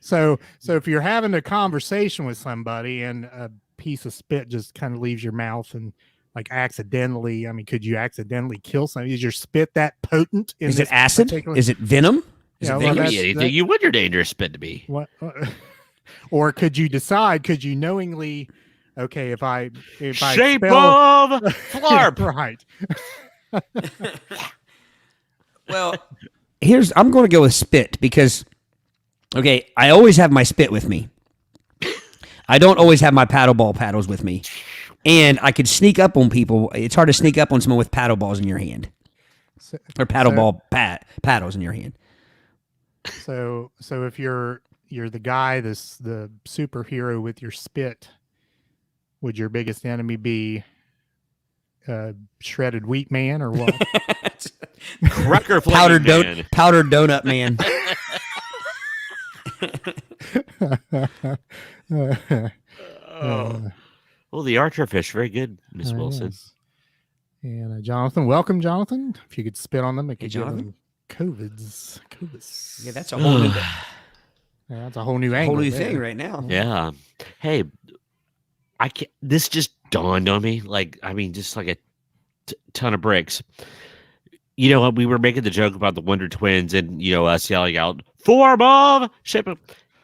So if you're having a conversation with somebody and a piece of spit just kind of leaves your mouth and like accidentally, I mean, could you accidentally kill somebody? Is your spit that potent? Is it acid? Is it venom? It could be anything you want your dangerous spit to be. What? Or could you decide? Could you knowingly? Okay, if I shape spell, of flarp, right? Well, I'm going to go with spit because, okay, I always have my spit with me. I don't always have my paddles with me, and I could sneak up on people. It's hard to sneak up on someone with paddle balls in your hand, or paddles in your hand. So if you're the guy, the superhero with your spit, would your biggest enemy be shredded wheat man or what? Cracker powdered man. powdered donut man. Well, the archerfish, very good, Miss Wilson. Yes. And Jonathan, welcome, Jonathan. If you could spit on them, it could give Jonathan. them COVIDs. Yeah, that's a whole new, that's a whole new angle. thing right now. Yeah. Hey, I can't. This just dawned on me. Like, I mean, just like a ton of bricks. You know what? We were making the joke about the Wonder Twins and, us yelling out, "For Bob!"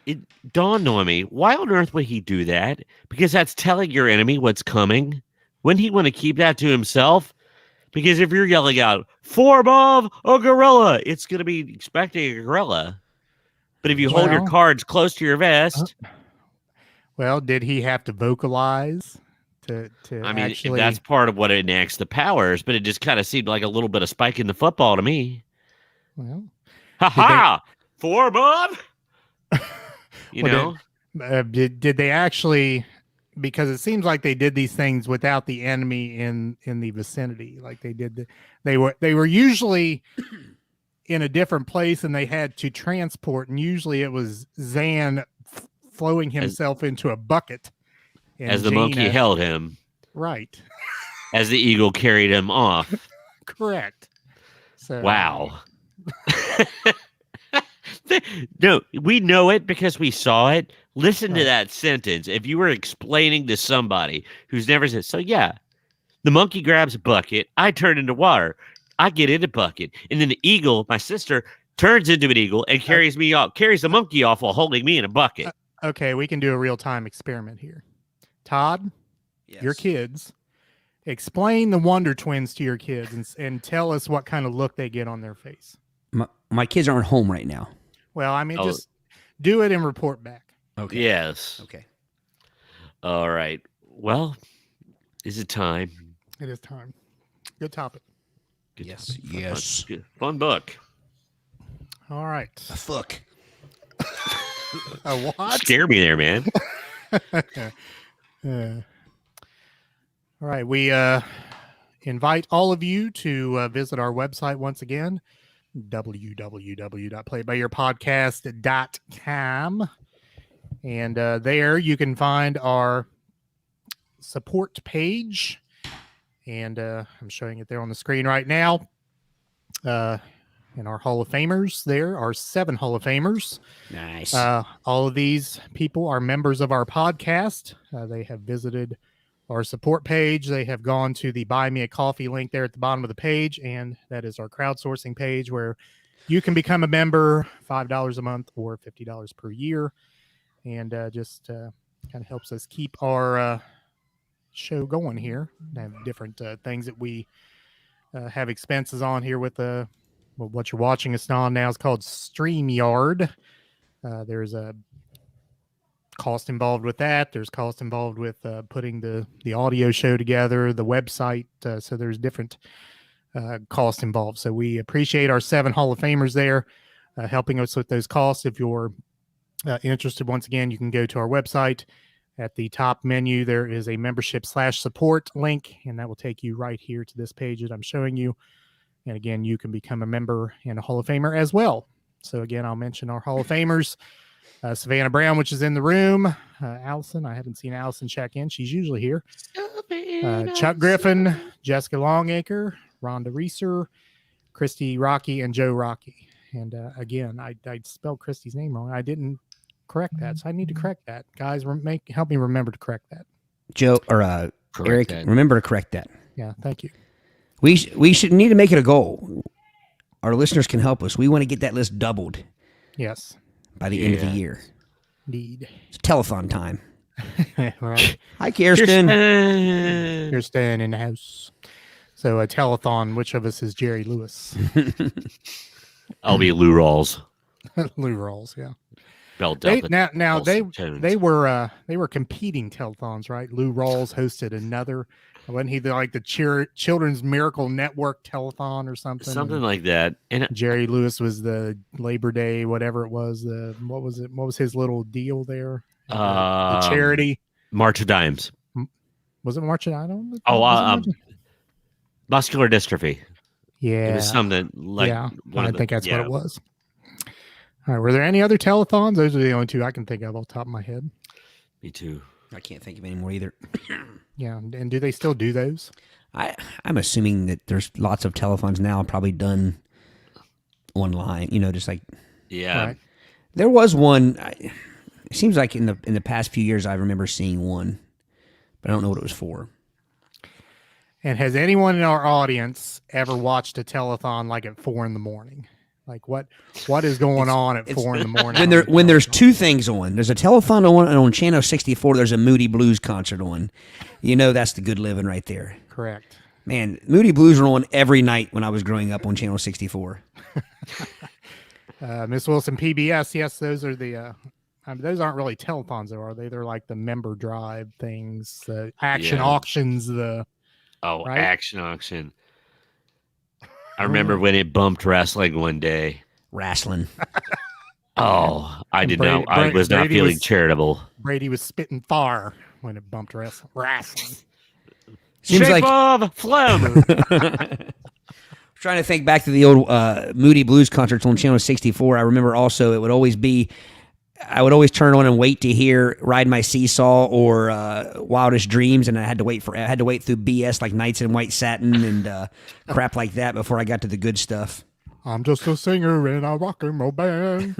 It dawned on me. Why on earth would he do that? Because that's telling your enemy what's coming. Wouldn't he want to keep that to himself? Because if you're yelling out, "For Bob, a gorilla," it's going to be expecting a gorilla. But if you hold your cards close to your vest. Well, did he have to vocalize to I mean, actually. that's part of what enacts the powers, but it just kind of seemed like a little bit of spike in the football to me. Well, Ha ha! 4, Bob. You well, know, did they actually? Because it seems like they did these things without the enemy in the vicinity. Like they were usually in a different place, and they had to transport. And usually it was Zan throwing himself into a bucket, and as the monkey held him, right, as the eagle carried him off. Correct. So Wow. No, we know it because we saw it. Listen to that sentence. If you were explaining to somebody who's never said, so yeah, the monkey grabs a bucket, I turn into water, I get in a bucket, and then the eagle, my sister, turns into an eagle and carries me off, carries the monkey off while holding me in a bucket. Okay, we can do a real-time experiment here. Todd, your kids, explain the Wonder Twins to your kids and tell us what kind of look they get on their face. My kids aren't home right now. Well, I mean, just do it and report back. Okay. Yes. Okay. All right. Well, is it time? It is time. Good topic. Good Yes. topic. Yes. Good. Fun book. All right. A fuck. A what? Scare me there, man. All right. We invite all of you to visit our website once again, www.playedbyyourpodcast.com. And there you can find our support page. And I'm showing it there on the screen right now. And our Hall of Famers, there are 7 Hall of Famers. Nice. All of these people are members of our podcast. They have visited our support page. They have gone to the Buy Me a Coffee link there at the bottom of the page. And that is our crowdsourcing page where you can become a member, $5 a month or $50 per year. And just kind of helps us keep our show going here. We have different things that we have expenses on here with what you're watching us on now is called StreamYard. There's a cost involved with that. There's cost involved with putting the audio show together, the website. So there's different costs involved. So we appreciate our 7 Hall of Famers there helping us with those costs. If you're interested, once again, you can go to our website. At the top menu, there is a membership/support link, and that will take you right here to this page that I'm showing you. And again, you can become a member and a Hall of Famer as well. So again, I'll mention our Hall of Famers. Savannah Brown, which is in the room. Allison, I haven't seen Allison check in. She's usually here. Chuck Griffin, Jessica Longacre, Rhonda Reeser, Christy Rocky, and Joe Rocky. And again, I spelled Christy's name wrong. I didn't correct that, so I need to correct that. Guys, help me remember to correct that. Joe or Eric, that. remember to correct that. Yeah, thank you. We should need to make it a goal. Our listeners can help us. We want to get that list doubled Yes, by the end of the year. indeed. It's telethon time. Right. Hi, Kirsten. You're staying in the house. So a telethon, which of us is Jerry Lewis? I'll be Lou Rawls. Lou Rawls, yeah. Bell They Delta. were competing telethons, right? Lou Rawls hosted another. Wasn't he like the Children's Miracle Network telethon or something? Something like that. And Jerry Lewis was the Labor Day, whatever it was. What was it? What was his little deal there? The charity. March of Dimes. Was it March of Dimes? Muscular dystrophy. Yeah. It was something like. Yeah, I think that's what it was. All right. Were there any other telethons? Those are the only 2 I can think of off the top of my head. Me too. I can't think of any more either. Yeah. And do they still do those? I'm assuming that there's lots of telethons now probably done online, just like. Yeah. Right. There was one. It seems like in the past few years I remember seeing one, but I don't know what it was for. And has anyone in our audience ever watched a telethon like at 4 a.m? Like what is going on at 4 a.m? When there's 2 things on, there's a telethon on, and on Channel 64 there's a Moody Blues concert on. That's the good living right there. Correct. Man, Moody Blues were on every night when I was growing up on Channel 64. Miss Wilson PBS, yes, those are those aren't really telethons, though, are they? They're like the member drive things, the action Yeah. auctions. Oh, right? action auction. I remember when it bumped wrestling one day. Wrestling. Oh, I did Brady- not. I was not Brady feeling was- charitable. Brady was spitting far when it bumped wrestling. Seems Shape like of phlegm. trying to think back to the old Moody Blues concerts on Channel 64. I remember also it would always be, I would always turn on and wait to hear "Ride My Seesaw" or "Wildest Dreams," and I had to wait through BS like "Nights in White Satin" and crap like that before I got to the good stuff. I'm just a singer in a rock and roll band.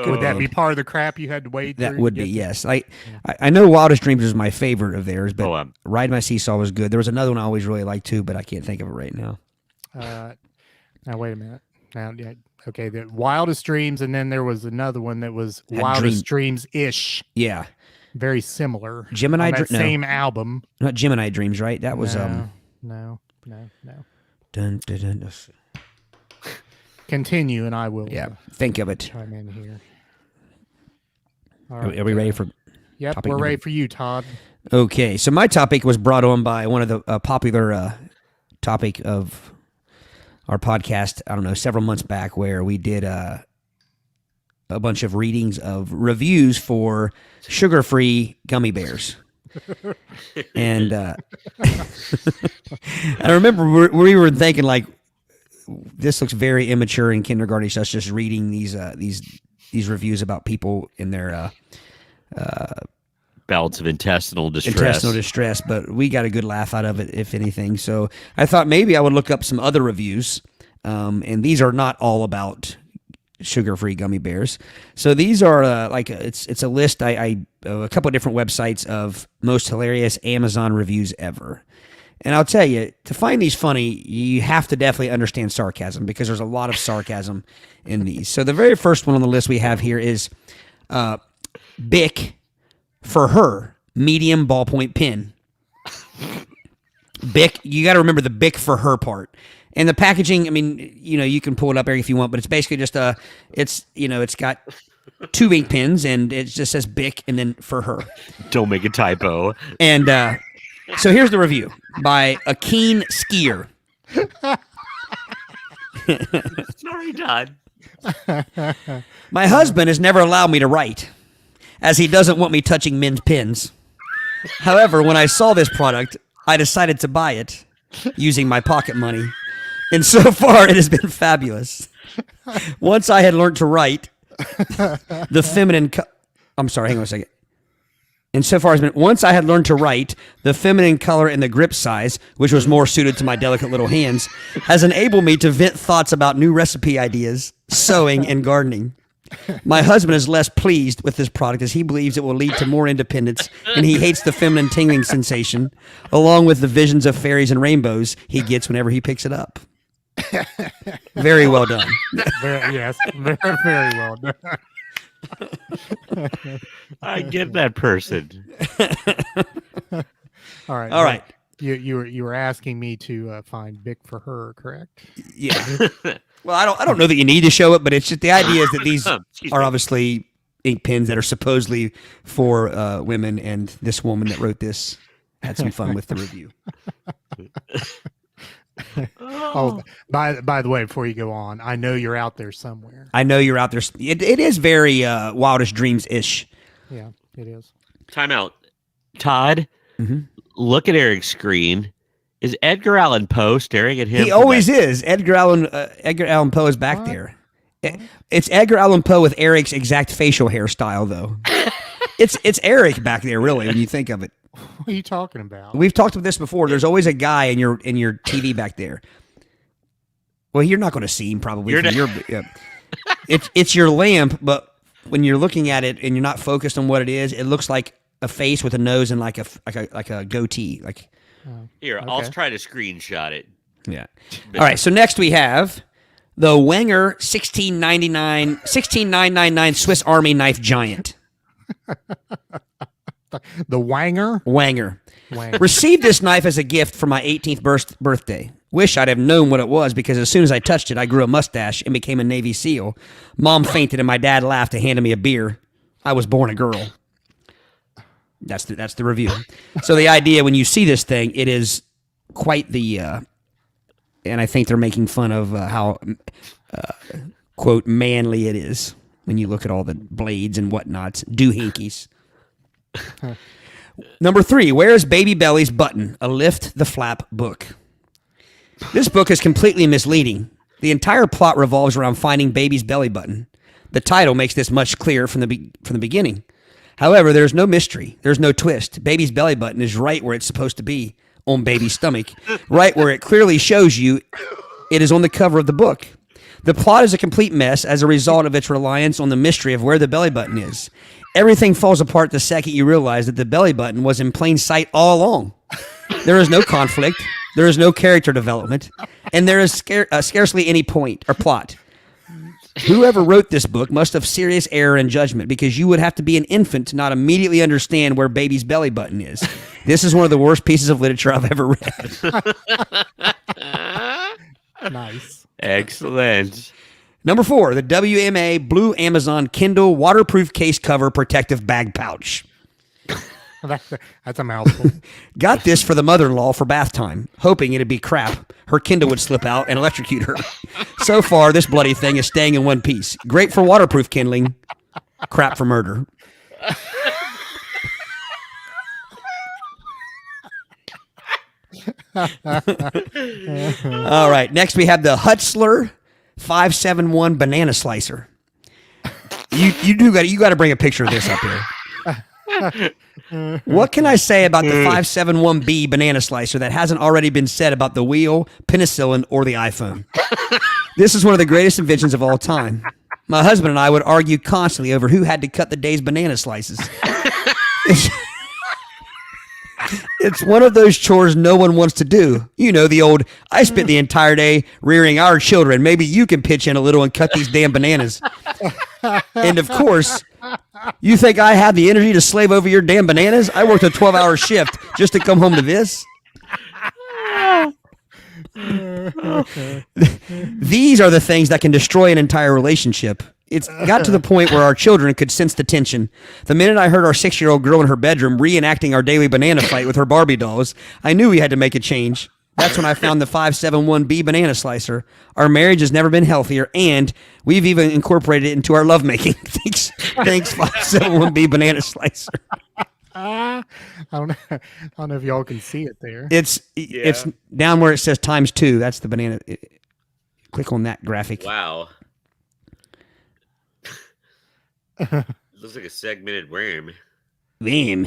Would that be part of the crap you had to wait? That through to would get be, to? yes. I know "Wildest Dreams" is my favorite of theirs, but Oh, "Ride My Seesaw" was good. There was another one I always really liked too, but I can't think of it right now. Now wait a minute. Now, yeah, okay, the Wildest Dreams, and then there was another one that was Had Wildest Dreams-ish, Yeah, very similar. Gemini on that no. same album. not Gemini Dreams, right? That was No. Dun, dun, dun, dun. Continue, and I will. Yeah, think of it. Chime in here. All Are we ready for? Yep, topic we're ready number- for you, Todd. Okay, so my topic was brought on by one of the popular topic of our podcast, I don't know, several months back, where we did a bunch of readings of reviews for sugar-free gummy bears. And I remember we were thinking, like, this looks very immature and kindergartenish, us just reading these reviews about people in their bouts of intestinal distress. but we got a good laugh out of it, if anything. So I thought maybe I would look up some other reviews, and these are not all about sugar-free gummy bears. So these are it's a list a couple of different websites of most hilarious Amazon reviews ever. And I'll tell you, to find these funny, you have to definitely understand sarcasm, because there's a lot of sarcasm in these. So the very first one on the list we have here is Bic for her medium ballpoint pen. Bic, you got to remember the Bic for her part. And the packaging, I mean, you can pull it up, Eric, if you want, but it's basically just it's got 2 ink pens, and it just says Bic and then for her. Don't make a typo. And so here's the review by a keen skier. Sorry, Todd. My husband has never allowed me to write, as he doesn't want me touching men's pens. However, when I saw this product, I decided to buy it using my pocket money. And so far, it has been fabulous. Once I had learned to write, the feminine... I'm sorry, hang on a second. And so far, once I had learned to write, the feminine color and the grip size, which was more suited to my delicate little hands, has enabled me to vent thoughts about new recipe ideas, sewing, and gardening. My husband is less pleased with this product, as he believes it will lead to more independence, and he hates the feminine tingling sensation, along with the visions of fairies and rainbows he gets whenever he picks it up. Very well done. Yes, very, very well done. I get that person. All right. All right. You were asking me to find Bic for her, correct? Yeah. Well, I don't know that you need to show it, but it's just the idea is that these Excuse are me. obviously ink pens that are supposedly for women, and this woman that wrote this had some fun with the review. Oh, by the way, before you go on, I know you're out there somewhere. I know you're out there. It is very Wildest Dreams-ish. Yeah, it is. Time out. Todd, Mhm. look at Eric's screen. Is Edgar Allan Poe staring at him? He always is. Edgar Allan Poe is back What? there. It's Edgar Allan Poe with Eric's exact facial hairstyle, though. It's Eric back there, really, when you think of it. What are you talking about? We've talked about this before. There's always a guy in your TV back there. Well, you're not going to see him probably. You're from your, yeah. It's your lamp, but when you're looking at it and you're not focused on what it is, it looks like a face with a nose and like a goatee. Like, Here, I'll Okay. try to screenshot it. yeah. All right. So next we have the Wenger 16999 Swiss Army knife giant. The Wanger? Wenger. Wanger. Received this knife as a gift for my 18th birthday. Wish I'd have known what it was, because as soon as I touched it, I grew a mustache and became a Navy SEAL. Mom fainted and my dad laughed and handed me a beer. I was born a girl. That's the review. So the idea, when you see this thing, it is quite the, and I think they're making fun of how, quote, manly it is when you look at all the blades and whatnots, doohinkies. Number 3, Where is Baby Belly's Button? A Lift the Flap book. This book is completely misleading. The entire plot revolves around finding Baby's belly button. The title makes this much clearer from the beginning. However, there's no mystery. There's no twist. Baby's belly button is right where it's supposed to be, on Baby's stomach, right where it clearly shows you it is on the cover of the book. The plot is a complete mess as a result of its reliance on the mystery of where the belly button is. Everything falls apart the second you realize that the belly button was in plain sight all along. There is no conflict. There is no character development, and there is scarcely any point or plot. Whoever wrote this book must have serious error in judgment, because you would have to be an infant to not immediately understand where Baby's belly button is. This is one of the worst pieces of literature I've ever read. Nice. Excellent. Number 4, the WMA Blue Amazon Kindle Waterproof Case Cover Protective Bag Pouch. That's a mouthful. Got this for the mother-in-law for bath time, hoping it'd be crap. Her Kindle would slip out and electrocute her. So far, this bloody thing is staying in one piece. Great for waterproof kindling, crap for murder. All right, next we have the Hutzler 571 Banana Slicer. You got to bring a picture of this up here. What can I say about the 571B banana slicer that hasn't already been said about the wheel, penicillin, or the iPhone? This is one of the greatest inventions of all time. My husband and I would argue constantly over who had to cut the day's banana slices. It's one of those chores no one wants to do. You know, the old, I spent the entire day rearing our children. Maybe you can pitch in a little and cut these damn bananas. And of course, you think I have the energy to slave over your damn bananas? I worked a 12-hour shift just to come home to this. These are the things that can destroy an entire relationship. It's got to the point where our children could sense the tension. The minute I heard our 6-year-old girl in her bedroom reenacting our daily banana fight with her Barbie dolls, I knew we had to make a change. That's when I found the 571B banana slicer. Our marriage has never been healthier, and we've even incorporated it into our lovemaking. Thanks 571B banana slicer. I don't know if y'all can see it there. It's down where it says ×2. That's the banana. Click on that graphic. Wow. Looks like a segmented worm. Worm.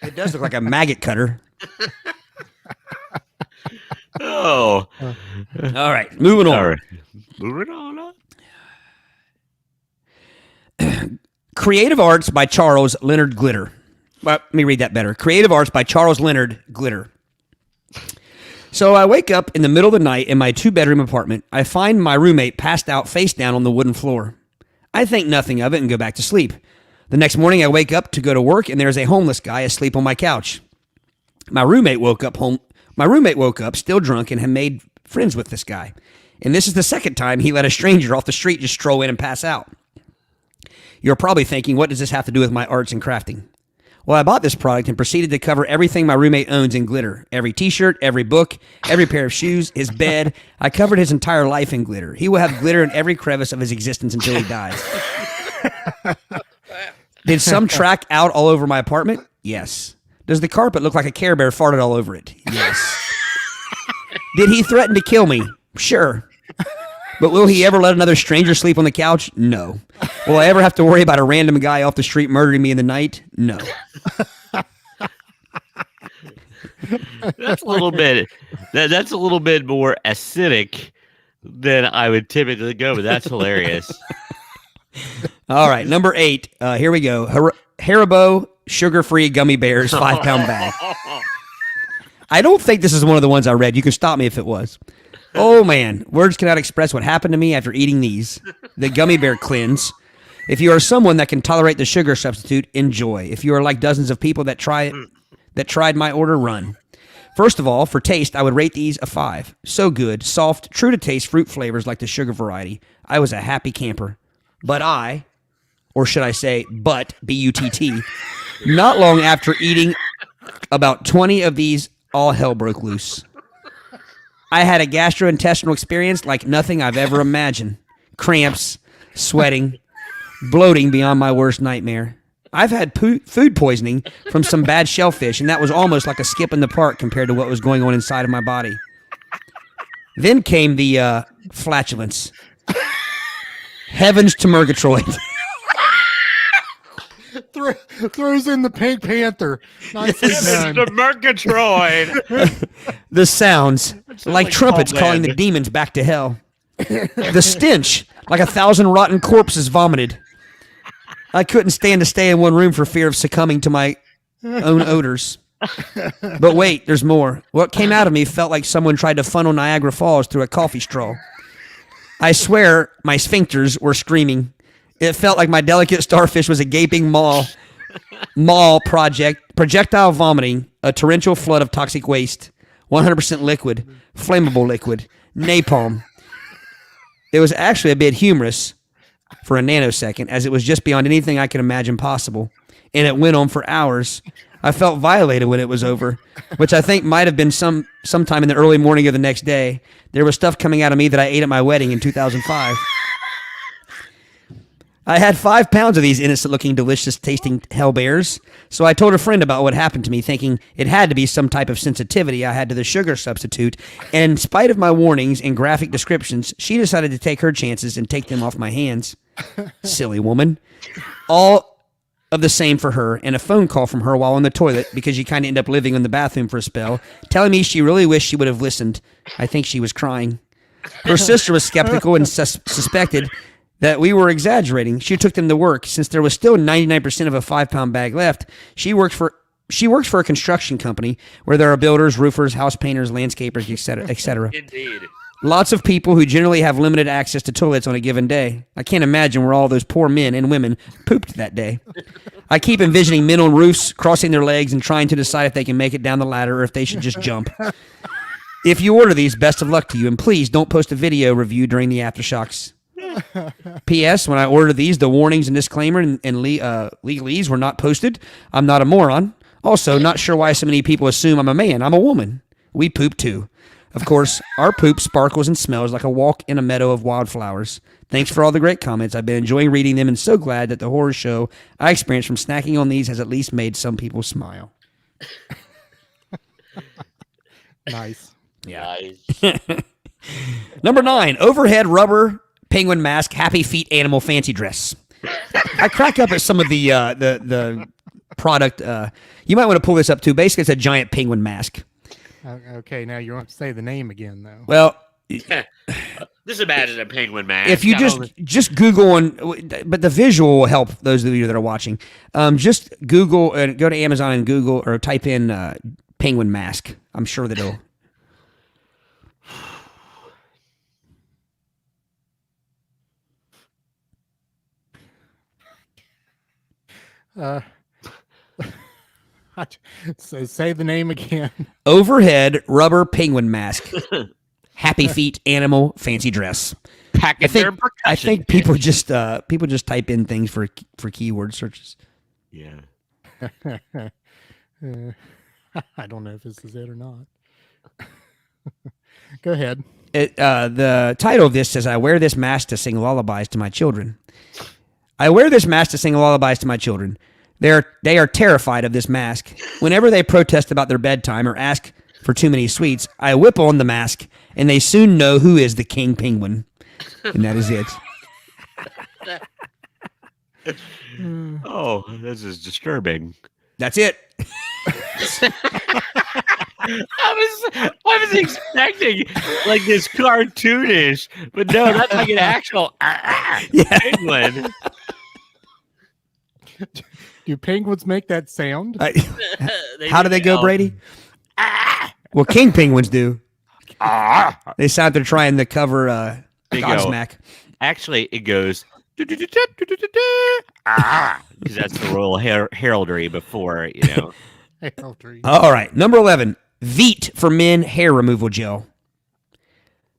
It does look like a maggot cutter. Oh. All right, moving on. All right. Moving on. Creative Arts by Charles Leonard Glitter. Well, let me read that better. Creative Arts by Charles Leonard Glitter. So I wake up in the middle of the night in my 2-bedroom apartment. I find my roommate passed out face down on the wooden floor. I think nothing of it and go back to sleep. The next morning I wake up to go to work, and there's a homeless guy asleep on my couch. My roommate woke up still drunk and had made friends with this guy. And this is the second time he let a stranger off the street just stroll in and pass out. You're probably thinking, what does this have to do with my arts and crafting? Well, I bought this product and proceeded to cover everything my roommate owns in glitter. Every t-shirt, every book, every pair of shoes, his bed. I covered his entire life in glitter. He will have glitter in every crevice of his existence until he dies. Did some track out all over my apartment? Yes. Does the carpet look like a Care Bear farted all over it? Yes. Did he threaten to kill me? Sure. But will he ever let another stranger sleep on the couch? No. Will I ever have to worry about a random guy off the street murdering me in the night? No. That's a little bit. That's a little bit more acidic than I would typically go, but that's hilarious. All right, number 8. Here we go. Haribo sugar-free gummy bears, 5-pound bag. I don't think this is one of the ones I read. You can stop me if it was. Oh, man. Words cannot express what happened to me after eating these. The Gummy Bear Cleanse. If you are someone that can tolerate the sugar substitute, enjoy. If you are like dozens of people that tried my order, run. First of all, for taste, I would rate these a 5. So good, soft, true to taste fruit flavors like the sugar variety. I was a happy camper. But or should I say, B-U-T-T, not long after eating about 20 of these, all hell broke loose. I had a gastrointestinal experience like nothing I've ever imagined. Cramps, sweating, bloating beyond my worst nightmare. I've had food poisoning from some bad shellfish, and that was almost like a skip in the park compared to what was going on inside of my body. Then came the flatulence. Heavens to Murgatroyd. Throws in the Pink Panther. Nicely done. The Murgatroyd. The sounds, like trumpets Paul calling Mann. the demons back to hell. The stench, like 1,000 rotten corpses vomited. I couldn't stand to stay in one room for fear of succumbing to my own odors. But wait, there's more. What came out of me felt like someone tried to funnel Niagara Falls through a coffee straw. I swear my sphincters were screaming. It felt like my delicate starfish was a gaping projectile vomiting, a torrential flood of toxic waste, 100% liquid, flammable liquid, napalm. It was actually a bit humorous for a nanosecond, as it was just beyond anything I could imagine possible, and it went on for hours. I felt violated when it was over, which I think might have been sometime in the early morning of the next day. There was stuff coming out of me that I ate at my wedding in 2005. I had 5 pounds of these innocent-looking, delicious-tasting hell bears, so I told a friend about what happened to me, thinking it had to be some type of sensitivity I had to the sugar substitute, and in spite of my warnings and graphic descriptions, she decided to take her chances and take them off my hands. Silly woman. All of the same for her, and a phone call from her while on the toilet, because she kind of ended up living in the bathroom for a spell, telling me she really wished she would have listened. I think she was crying. Her sister was skeptical and suspected that we were exaggerating. She took them to work. Since there was still 99% of a 5-pound bag left, she works for a construction company where there are builders, roofers, house painters, landscapers, etc., etc. Indeed. Lots of people who generally have limited access to toilets on a given day. I can't imagine where all those poor men and women pooped that day. I keep envisioning men on roofs crossing their legs and trying to decide if they can make it down the ladder or if they should just jump. If you order these, best of luck to you, and please don't post a video review during the aftershocks. P.S. When I ordered these, the warnings and disclaimer and legalese were not posted. I'm not a moron. Also, not sure why so many people assume I'm a man. I'm a woman. We poop too. Of course, our poop sparkles and smells like a walk in a meadow of wildflowers. Thanks for all the great comments. I've been enjoying reading them and so glad that the horror show I experienced from snacking on these has at least made some people smile. Nice. Yeah. Nice. Number 9, overhead rubber penguin mask, happy feet animal fancy dress. I crack up at some of the product. You might want to pull this up too. Basically, it's a giant penguin mask. Okay, now you want to say the name again, though. Well, Just imagine a penguin mask. if you just Google but the visual will help those of you that are watching. Just Google and go to Amazon and Google or type in penguin mask. I'm sure that it'll. So say the name again. Overhead rubber penguin mask. Happy feet animal fancy dress. I think people just type in things for keyword searches. Yeah. I don't know if this is it or not. Go ahead. The title of this says, I wear this mask to sing lullabies to my children. I wear this mask to sing lullabies to my children. They are terrified of this mask. Whenever they protest about their bedtime or ask for too many sweets, I whip on the mask, and they soon know who is the king penguin. And that is it. Oh, this is disturbing. That's it. I was expecting like this cartoonish, but no, that's like an actual penguin. Do penguins make that sound? How do they go, Brady? Well, king penguins do. They sound they're trying to cover Godsmack. Actually, it goes because that's the royal heraldry before, All right, number 11. Veet for men hair removal gel.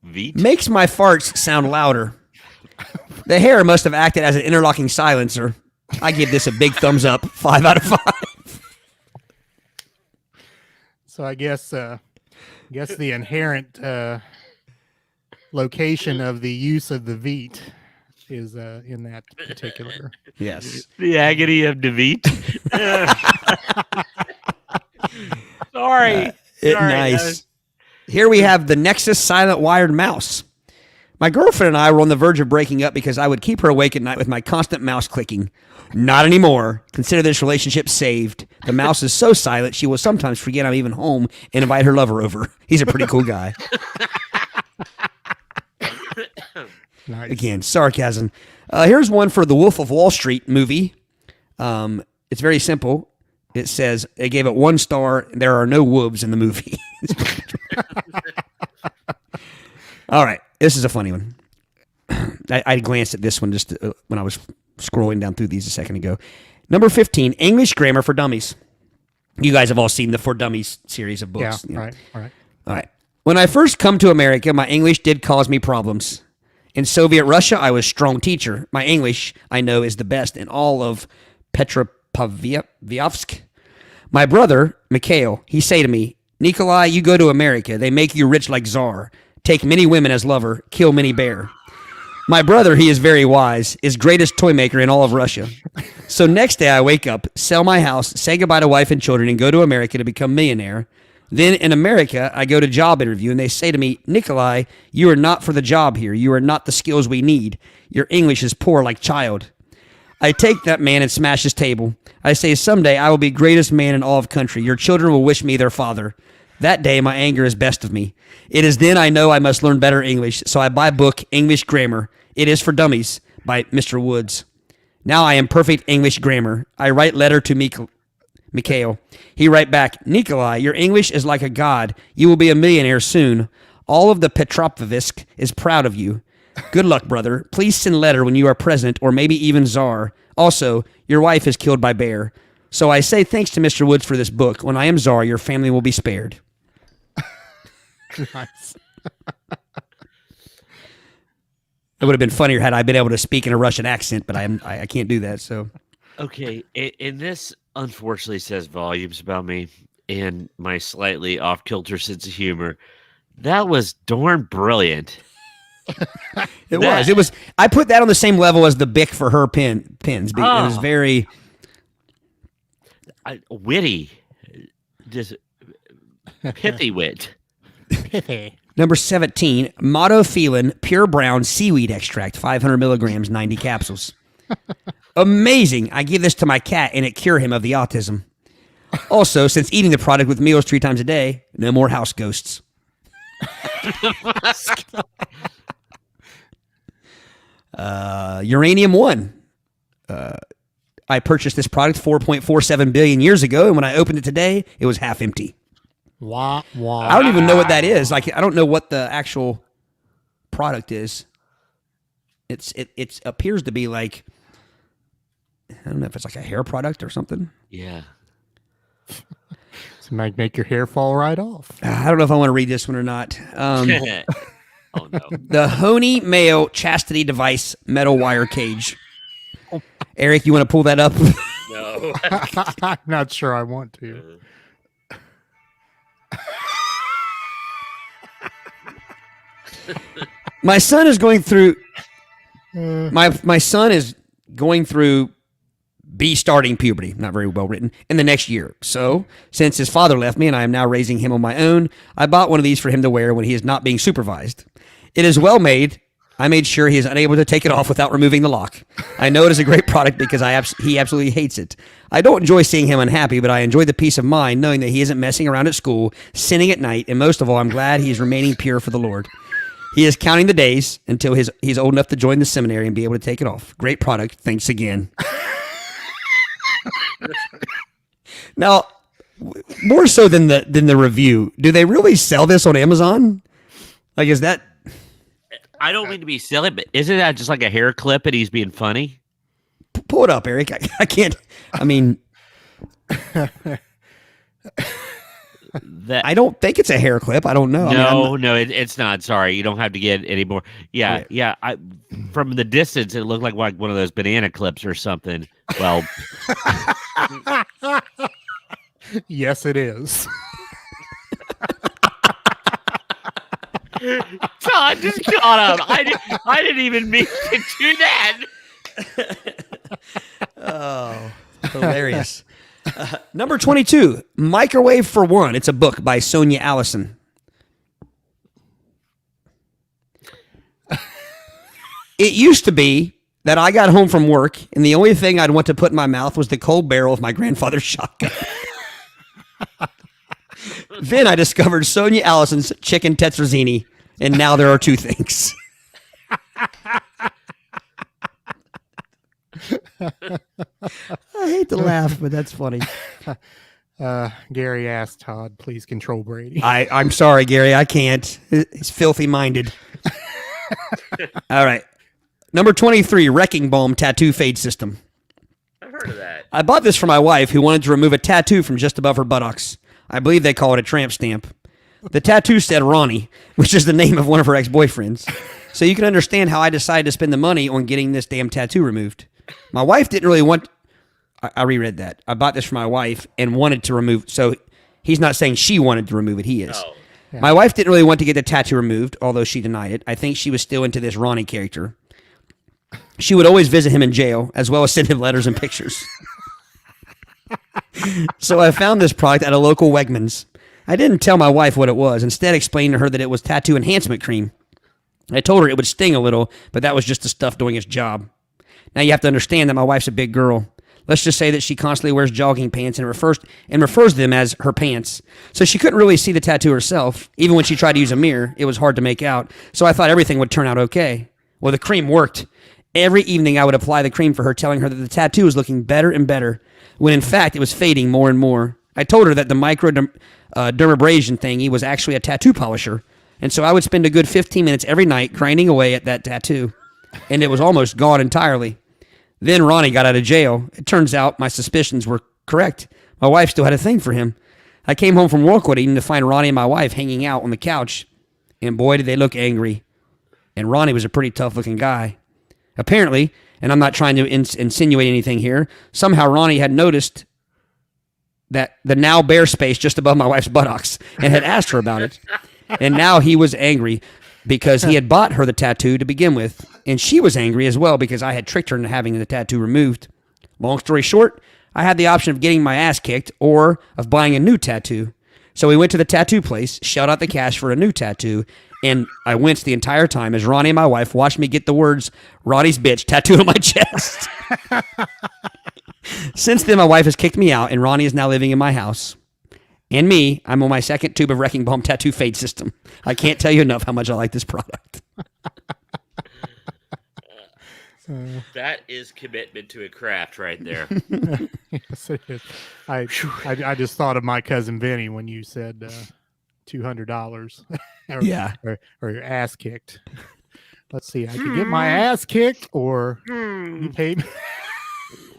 Veet? Makes my farts sound louder. The hair must have acted as an interlocking silencer. I give this a big thumbs up. 5 out of 5. So I guess the inherent location of the use of the Veet is in that particular. Yes. The agony of Veet. Sorry. Nice. Here we have the Nexus silent wired mouse. My girlfriend and I were on the verge of breaking up because I would keep her awake at night with my constant mouse clicking. Not anymore. Consider this relationship saved. The mouse is so silent she will sometimes forget I'm even home and invite her lover over. He's a pretty cool guy. Nice. Again, sarcasm. Here's one for the Wolf of Wall Street movie. It's very simple. It says they gave it 1 star. And there are no wolves in the movie. All right. This is a funny one. I glanced at this one just when I was scrolling down through these a second ago. Number 15, English Grammar for Dummies. You guys have all seen the For Dummies series of books. Yeah, right. All right. When I first come to America, my English did cause me problems. In Soviet Russia, I was a strong teacher. My English, I know, is the best in all of Petropavlovsk. My brother, Mikhail, he say to me, Nikolai, you go to America. They make you rich like Tsar. Take many women as lover. Kill many bear. My brother, he is very wise, is greatest toy maker in all of Russia. So next day I wake up, sell my house, say goodbye to wife and children, and go to America to become millionaire. Then in America, I go to job interview, and they say to me, Nikolai, you are not for the job here. You are not the skills we need. Your English is poor like child. I take that man and smash his table. I say, someday I will be greatest man in all of country. Your children will wish me their father. That day, my anger is best of me. It is then I know I must learn better English, so I buy book English Grammar. It is for Dummies by Mr. Woods. Now I am perfect English grammar. I write letter to Mikhail. He write back, Nikolai, your English is like a god. You will be a millionaire soon. All of the Petropavlovsk is proud of you. Good luck, brother. Please send letter when you are president or maybe even czar. Also, your wife is killed by bear. So I say thanks to Mr. Woods for this book. When I am czar, your family will be spared. Nice. It would have been funnier had I been able to speak in a Russian accent, but I can't do that. So, Okay, and this unfortunately says volumes about me and my slightly off-kilter sense of humor. That was darn brilliant. It was. I put that on the same level as the Bic for her pins. It was very witty, just pithy wit. Number 17, Motofelin Pure Brown Seaweed Extract, 500 milligrams, 90 capsules. Amazing. I give this to my cat and it cure him of the autism. Also, since eating the product with meals 3 times a day, no more house ghosts. Uranium 1. I purchased this product 4.47 billion years ago, and when I opened it today, it was half empty. Wow. I don't even know what that is. Like, I don't know what the actual product is. It appears to be like, I don't know if it's like a hair product or something. Yeah. So might make your hair fall right off. I don't know if I want to read this one or not. Oh no. The Honey Male Chastity Device Metal Wire Cage. Eric, you want to pull that up? No. I'm not sure I want to. My son is going through. My son is going through starting puberty, not very well written, in the next year. So, since his father left me and I am now raising him on my own, I bought one of these for him to wear when he is not being supervised. It is well made. I made sure he is unable to take it off without removing the lock. I know it is a great product because he absolutely hates it. I don't enjoy seeing him unhappy, but I enjoy the peace of mind knowing that he isn't messing around at school, sinning at night, and most of all, I'm glad he is remaining pure for the Lord. He is counting the days until he's old enough to join the seminary and be able to take it off. Great product. Thanks again. Now, more so than the review, do they really sell this on Amazon? Like, is that? I don't mean to be silly, but isn't that just like a hair clip and he's being funny? Pull it up, Eric. I can't. I mean, that I don't think it's a hair clip. I don't know. no, it's not. Sorry, you don't have to get any more. Yeah, Okay. yeah. From the distance, it looked like one of those banana clips or something. Well, Yes, it is. Todd just caught up. I didn't even mean to do that. Oh, hilarious. Number 22, Microwave for One. It's a book by Sonia Allison. It used to be that I got home from work and the only thing I'd want to put in my mouth was the cold barrel of my grandfather's shotgun. Then I discovered Sonia Allison's chicken tetrazzini, and now there are two things. I hate to laugh, but that's funny. Gary asked Todd, please control Brady. I'm sorry, Gary. I can't. He's filthy-minded. All right. Number 23, Wrecking Balm Tattoo Fade System. I've heard of that. I bought this for my wife who wanted to remove a tattoo from just above her buttocks. I believe they call it a tramp stamp. The tattoo said Ronnie, which is the name of one of her ex-boyfriends. So you can understand how I decided to spend the money on getting this damn tattoo removed. My wife didn't really want... I reread that. I bought this for my wife and wanted to remove... So he's not saying she wanted to remove it. He is. Oh. Yeah. My wife didn't really want to get the tattoo removed, although she denied it. I think she was still into this Ronnie character. She would always visit him in jail, as well as send him letters and pictures. So I found this product at a local Wegmans. I didn't tell my wife what it was, instead explained to her that it was tattoo enhancement cream. I told her it would sting a little, but that was just the stuff doing its job. Now you have to understand that my wife's a big girl. Let's just say that she constantly wears jogging pants and refers to them as her pants. So she couldn't really see the tattoo herself. Even when she tried to use a mirror, it was hard to make out. So I thought everything would turn out okay. Well, the cream worked. Every evening I would apply the cream for her, telling her that the tattoo was looking better and better, when in fact it was fading more and more. I told her that the dermabrasion thingy was actually a tattoo polisher, and so I would spend a good 15 minutes every night grinding away at that tattoo, and it was almost gone entirely. Then Ronnie got out of jail. It turns out my suspicions were correct. My wife still had a thing for him. I came home from work one evening to find Ronnie and my wife hanging out on the couch, and boy, did they look angry. And Ronnie was a pretty tough-looking guy. Apparently, and I'm not trying to insinuate anything here, somehow Ronnie had noticed that the now bare space just above my wife's buttocks and had asked her about it. And now he was angry because he had bought her the tattoo to begin with, and she was angry as well because I had tricked her into having the tattoo removed. Long story short, I had the option of getting my ass kicked or of buying a new tattoo. So we went to the tattoo place, shelled out the cash for a new tattoo, and I winced the entire time as Ronnie and my wife watched me get the words, "Ronnie's bitch," tattooed on my chest. Since then, my wife has kicked me out, and Ronnie is now living in my house. And me, I'm on my second tube of Wrecking Balm Tattoo Fade System. I can't tell you enough how much I like this product. That is commitment to a craft right there. Yes, it is. I just thought of my cousin Vinny when you said $200 Yeah. or your ass kicked. Let's see. I could get my ass kicked or you pay me.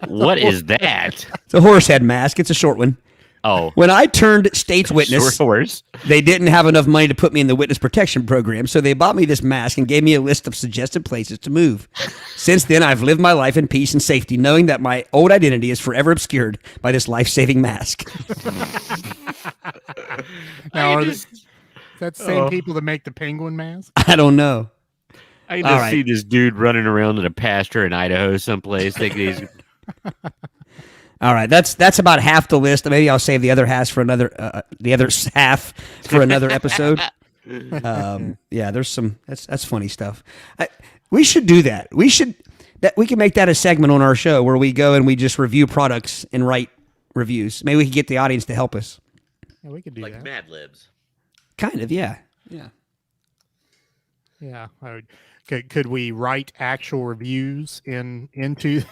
What is that? It's a horse head mask. It's a short one. Oh, When I turned state's witness, horse. they didn't have enough money to put me in the witness protection program, so they bought me this mask and gave me a list of suggested places to move. Since then, I've lived my life in peace and safety, knowing that my old identity is forever obscured by this life-saving mask. Now, is that the same people that make the penguin mask? I don't know. I can All just right. see this dude running around in a pasture in Idaho someplace thinking he's... All right, that's about half the list. Maybe I'll save the other half for another half for another episode. Yeah, there's some that's funny stuff. We should do that. We can make that a segment on our show where we go and we just review products and write reviews. Maybe we can get the audience to help us. Yeah, we could do like that. Mad Libs. Kind of, yeah. Yeah, could we write actual reviews into?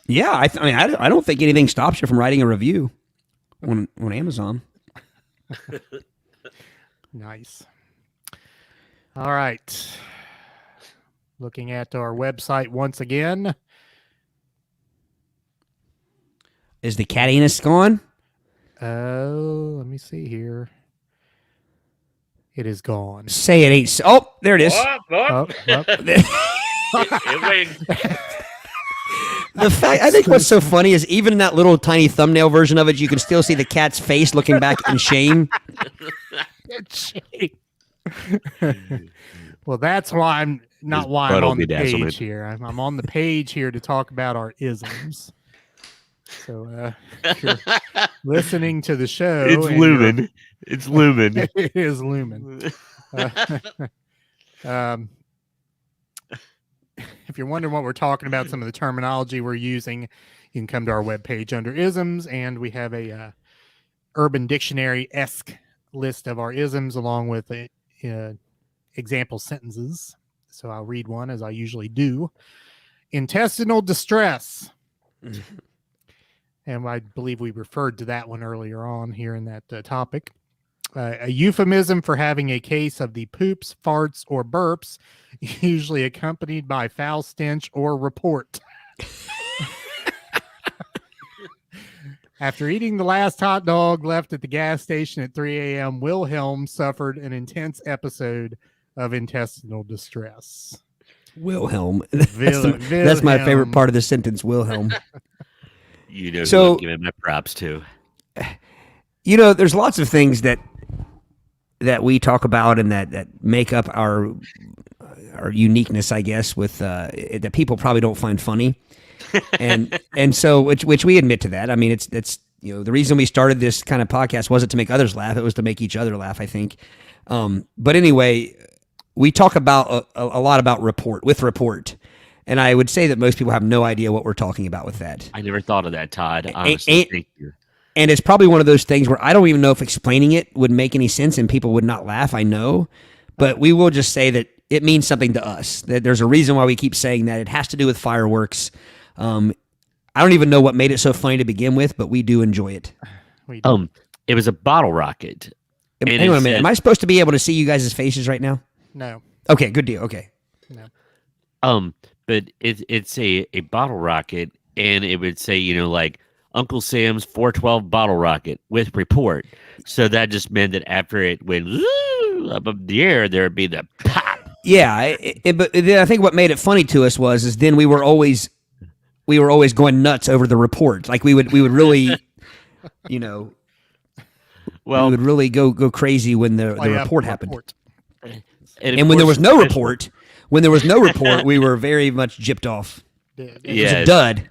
Yeah, I don't think anything stops you from writing a review on Amazon. Nice. All right. Looking at our website once again. Is the cattiness gone? Oh, let me see here. It is gone. Say it ain't. Oh, there it is. Oh, It wings. The fact, I think what's so funny is even in that little tiny thumbnail version of it, you can still see the cat's face looking back in shame. Well, that's why I'm not His why I'm butt'll on the be dazzlement. page here. I'm on the page here to talk about our isms. So if you're listening to the show. It's and looming. It's looming. It is looming. If you're wondering what we're talking about, some of the terminology we're using, you can come to our webpage under isms, and we have a Urban Dictionary-esque list of our isms along with example sentences. So I'll read one as I usually do. Intestinal distress. And I believe we referred to that one earlier on here in that topic. A euphemism for having a case of the poops, farts, or burps, usually accompanied by foul stench or report. After eating the last hot dog left at the gas station at 3 a.m., Wilhelm suffered an intense episode of intestinal distress. Wilhelm. That's my favorite part of the sentence, Wilhelm. You know, So- who I'm giving my props to. You know, there's lots of things that we talk about and that make up our uniqueness, I guess, with that people probably don't find funny, and so which we admit to that. I mean, it's you know, the reason we started this kind of podcast wasn't to make others laugh; it was to make each other laugh, I think. But anyway, we talk about a lot about report, and I would say that most people have no idea what we're talking about with that. I never thought of that, Todd. Honestly, thank you. And it's probably one of those things where I don't even know if explaining it would make any sense and people would not laugh, I know. But we will just say that it means something to us. That there's a reason why we keep saying that. It has to do with fireworks. I don't even know what made it so funny to begin with, but we do enjoy it. It was a bottle rocket. And Hang on a it minute. said- Am I supposed to be able to see you guys' faces right now? No. Okay, good deal. Okay. But it's a bottle rocket, and it would say, you know, like Uncle Sam's 412 bottle rocket with report. So that just meant that after it went above the air, there would be the pop. Yeah, but then I think what made it funny to us is then we were always going nuts over the report. Like we would really, you know, we would really go crazy when the report happened. And when there was no report, we were very much gypped off. It was a dud.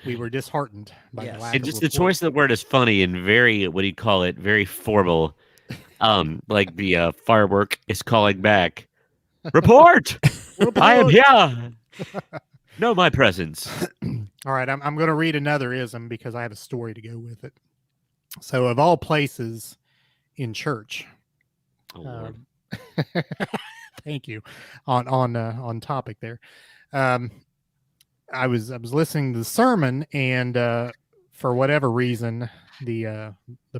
We were disheartened by the lack And of just the report. choice of the word is funny and very, what do you call it? Very formal. Like the firework is calling back. Report! I am here. Know my presence. All right, I'm going to read another ism because I have a story to go with it. So, of all places, in church. Oh, Lord. Thank you. On topic there. I was listening to the sermon, and for whatever reason, the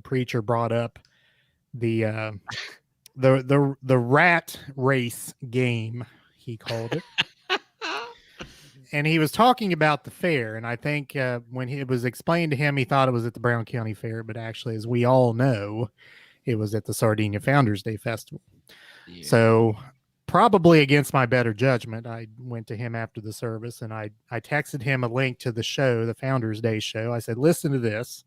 preacher brought up the rat race game, he called it. And he was talking about the fair, and I think when it was explained to him, he thought it was at the Brown County Fair, but actually, as we all know, it was at the Sardinia Founders Day Festival. Yeah. So, probably against my better judgment, I went to him after the service, and I texted him a link to the show, the Founders Day show. I said, listen to this.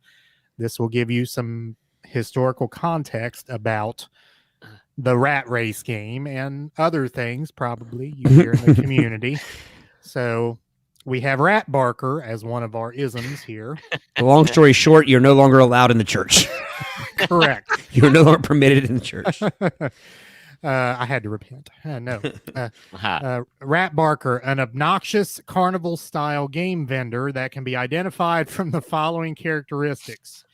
This will give you some historical context about the rat race game and other things probably you hear in the community. So we have Rat Barker as one of our isms here. Long story short, you're no longer allowed in the church. Correct. You're no longer permitted in the church. I had to repent. No. Aha. Rat Barker, an obnoxious carnival-style game vendor that can be identified from the following characteristics.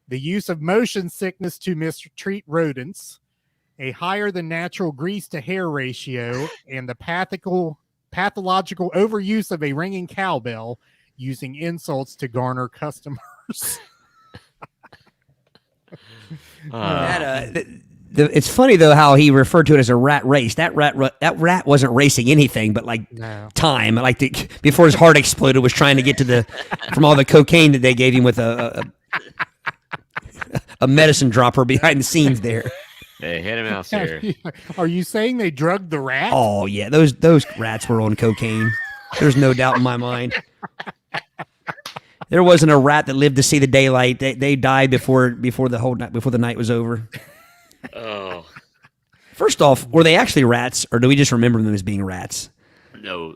The use of motion sickness to mistreat rodents, a higher than natural grease to hair ratio, and the pathological overuse of a ringing cowbell using insults to garner customers. It's funny though how he referred to it as a rat race. That rat wasn't racing anything but like time. Like before his heart exploded, was trying to get to from all the cocaine that they gave him with a a medicine dropper behind the scenes there. Hey, hit him out there. Are you saying they drugged the rat? Oh yeah, those rats were on cocaine. There's no doubt in my mind. There wasn't a rat that lived to see the daylight. They died before the night was over. Oh. First off, were they actually rats, or do we just remember them as being rats? No,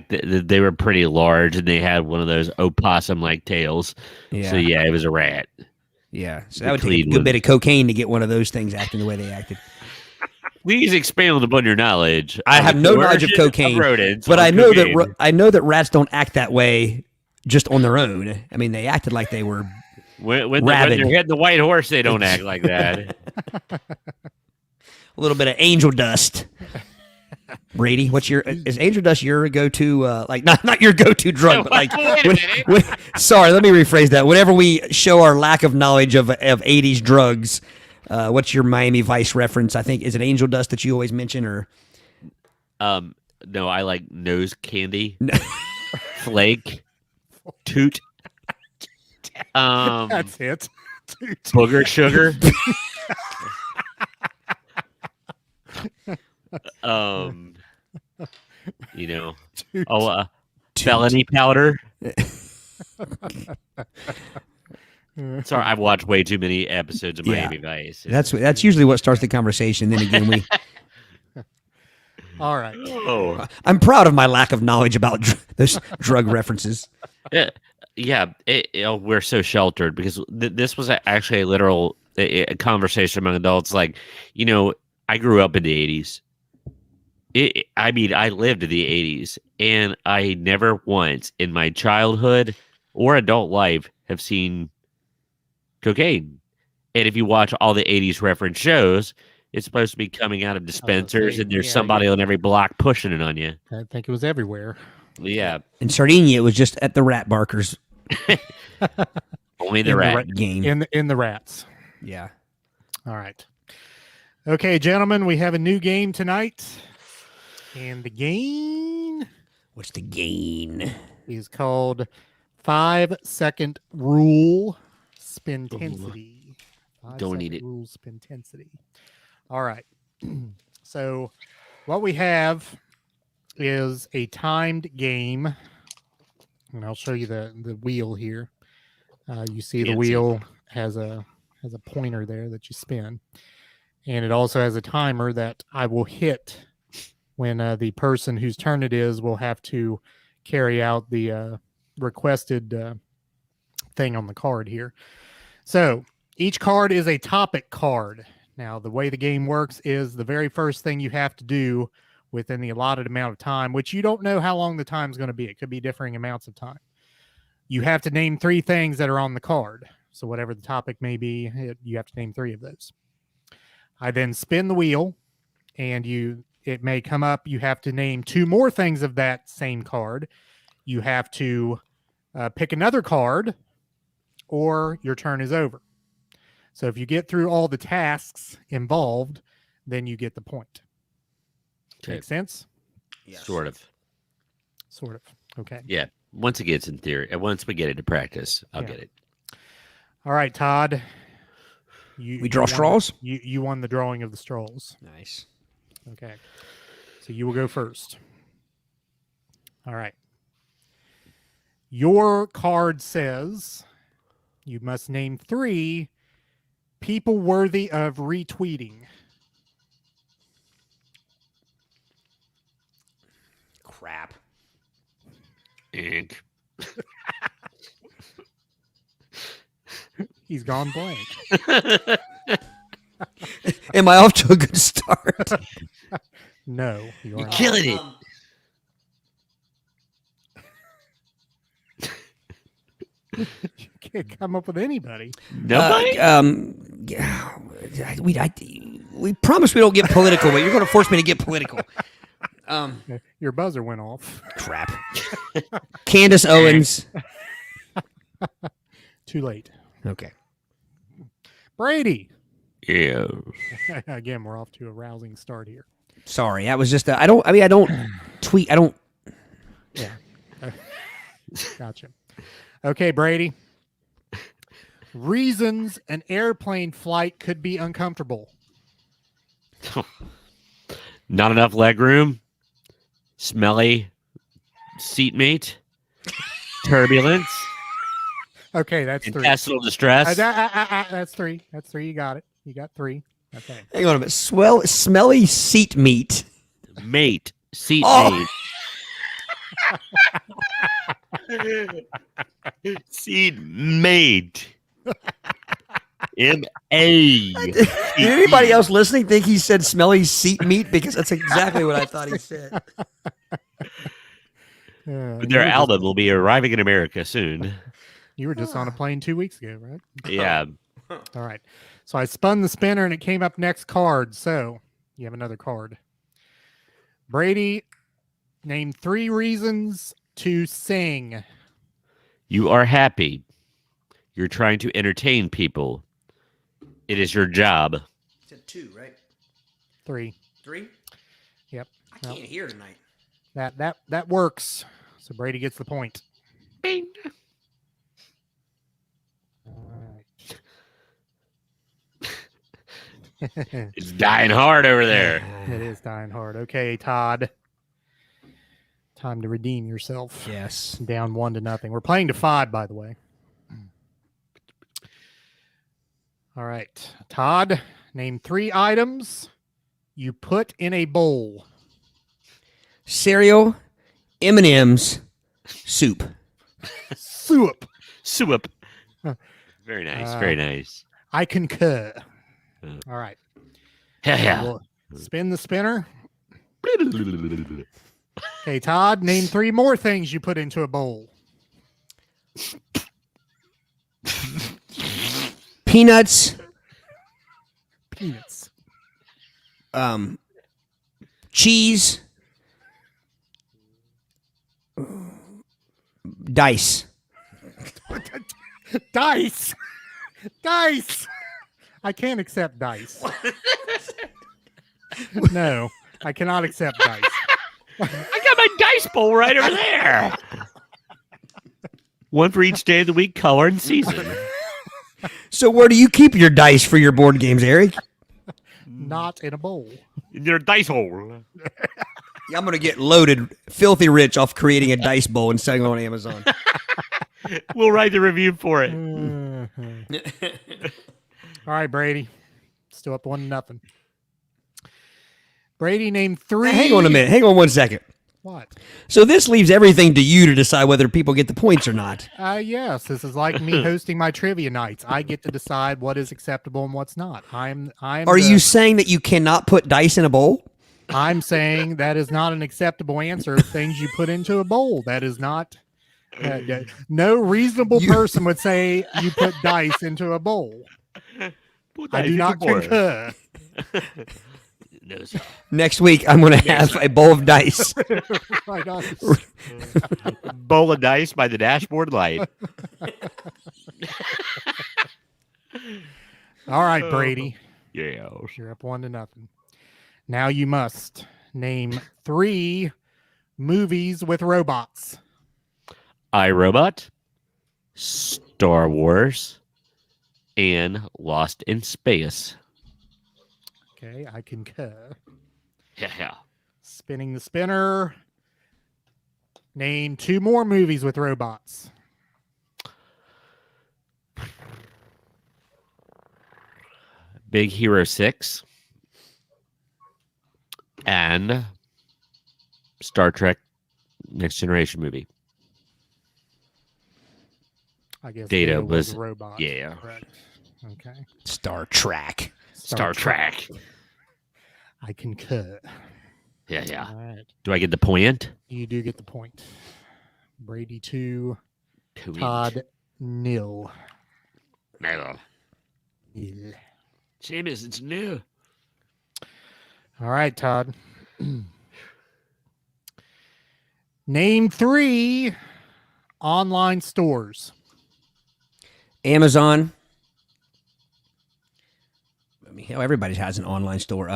they were pretty large, and they had one of those opossum-like tails. Yeah. So yeah, it was a rat. Yeah, so that would take a good bit of cocaine to get one that those things acting the way they acted. Please expand upon your knowledge. I have no knowledge of cocaine, but I know that rats don't act that way just on their own. I mean, they acted like they were when they're hitting the white horse, they don't act like that. A little bit of angel dust. Brady, is angel dust your go-to? Not your go-to drug, but like. Sorry, let me rephrase that. Whenever we show our lack of knowledge of 80s drugs, what's your Miami Vice reference? I think is it angel dust that you always mention, or? No, I like nose candy, flake, toot. That's it. Booger sugar. Felony powder. Sorry, I've watched way too many episodes of Miami Vice. That's usually what starts the conversation. Then again, we. All right. Oh, I'm proud of my lack of knowledge about those drug references. Yeah. We're so sheltered because this was actually a literal a conversation among adults. Like, I grew up in the 80s. I lived in the 80s, and I never once in my childhood or adult life have seen cocaine. And if you watch all the 80s reference shows, it's supposed to be coming out of dispensers, and there's somebody on every block pushing it on you. I think it was everywhere. Yeah. In Sardinia, it was just at the rat barkers. Only the rat game. In the rats. Yeah. All right. Okay, gentlemen, we have a new game tonight. And the game... What's the game? Is called 5-second Rule Spintensity. Don't need it. Rule Spintensity. All right. So what we have is a timed game. And I'll show you the wheel here. You see the wheel has a pointer there that you spin. And it also has a timer that I will hit when the person whose turn it is will have to carry out the requested thing on the card here. So each card is a topic card. Now, the way the game works is the very first thing you have to do within the allotted amount of time, which you don't know how long the time is going to be. It could be differing amounts of time. You have to name 3 things that are on the card. So whatever the topic may be, you have to name 3 of those. I then spin the wheel, and it may come up. You have to name 2 more things of that same card. You have to pick another card, or your turn is over. So if you get through all the tasks involved, then you get the point. Okay. Make sense? Yes. Sort of. Okay. Yeah. Once it gets in theory, once we get it to practice, I'll get it. All right, Todd. We draw straws? You won the drawing of the straws. Nice. Okay. So you will go first. All right. Your card says you must name 3 people worthy of retweeting. Crap. Ink. He's gone blank. Am I off to a good start? No, you're killing it. You can't come up with anybody. Nobody? We promise we don't get political, but you're going to force me to get political. Your buzzer went off. Crap. Candace Owens. Too late. Okay. Brady. Yeah. Again, we're off to a rousing start here. Sorry, that was just I don't tweet. I don't. Yeah. Gotcha. Okay, Brady. Reasons an airplane flight could be uncomfortable. Not enough leg room. Smelly seatmate. Turbulence. Okay, that's three. Intestinal distress. That's three. That's three. You got it. You got three. Okay. Hang on a minute. Smelly seat meat. Mate. Seatmate. Seatmate. M-A. Did anybody else listening think he said smelly seat meat? Because that's exactly what I thought he said. Their album will be arriving in America soon. You were just on a plane 2 weeks ago, right? Yeah. All right. So I spun the spinner and it came up next card. So you have another card. Brady, name 3 reasons to sing. You are happy. You're trying to entertain people. It is your job. Said 2, right? 3. 3? Yep. I can't hear tonight. That works. So Brady gets the point. Bing. All right. It's dying hard over there. It is dying hard. Okay, Todd. Time to redeem yourself. Yes. Down 1-0. We're playing to 5, by the way. All right. Todd, name 3 items you put in a bowl. Cereal, M&M's, soup. Soup. Soup. Very nice. Very nice. I concur. All right. Yeah. We'll spin the spinner. Okay, Todd, name 3 more things you put into a bowl. Peanuts. Peanuts. Cheese. Dice. Dice. Dice. I can't accept dice. No, I cannot accept dice. I got my dice bowl right over there. One for each day of the week, color, and season. So where do you keep your dice for your board games, Eric? Not in a bowl. In your dice hole. Yeah, I'm going to get loaded, filthy rich off creating a dice bowl and selling it on Amazon. We'll write the review for it. All right, Brady. Still up 1-0. Brady, name 3. Now, hang on a minute. Hang on 1 second. What? So this leaves everything to you to decide whether people get the points or not. Yes, this is like me hosting my trivia nights. I get to decide what is acceptable and what's not. Are you saying that you cannot put dice in a bowl? I'm saying that is not an acceptable answer of things you put into a bowl. That is not. No reasonable person would say you put dice into a bowl. I do not concur. No, sir. Next week, I'm going to have a bowl of dice. Right on. Bowl of dice by the dashboard light. All right, Brady. Yeah. You're up 1-0. Now you must name 3 movies with robots. iRobot, Star Wars, and Lost in Space. Okay, I concur. Yeah. Spinning the spinner. Name 2 more movies with robots. Big Hero 6 and Star Trek Next Generation movie. I guess Data was was a robot. yeah. Correct. Okay. Star Trek. Star Trek. I concur. Yeah. All right. Do I get the point? You do get the point. Brady 2, Point. Todd 0. No. Nil. Seamus, it's new. All right, Todd. Name 3 online stores. Amazon. I mean, hell, everybody has an online store.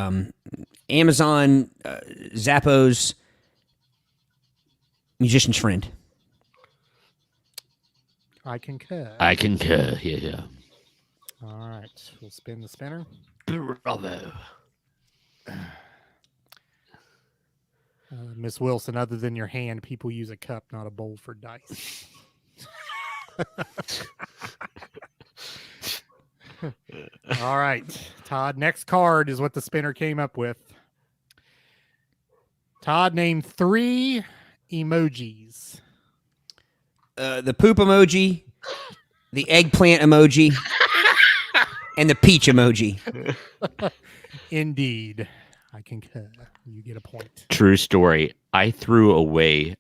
Amazon, Zappos, Musician's Friend. I concur. I concur. Yeah. All right, we'll spin the spinner. Bravo. Miss Wilson, other than your hand, people use a cup, not a bowl for dice. All right, Todd, next card is what the spinner came up with. Todd, name 3 emojis. The poop emoji, the eggplant emoji, and the peach emoji. Indeed. I concur. You get a point. True story. I threw away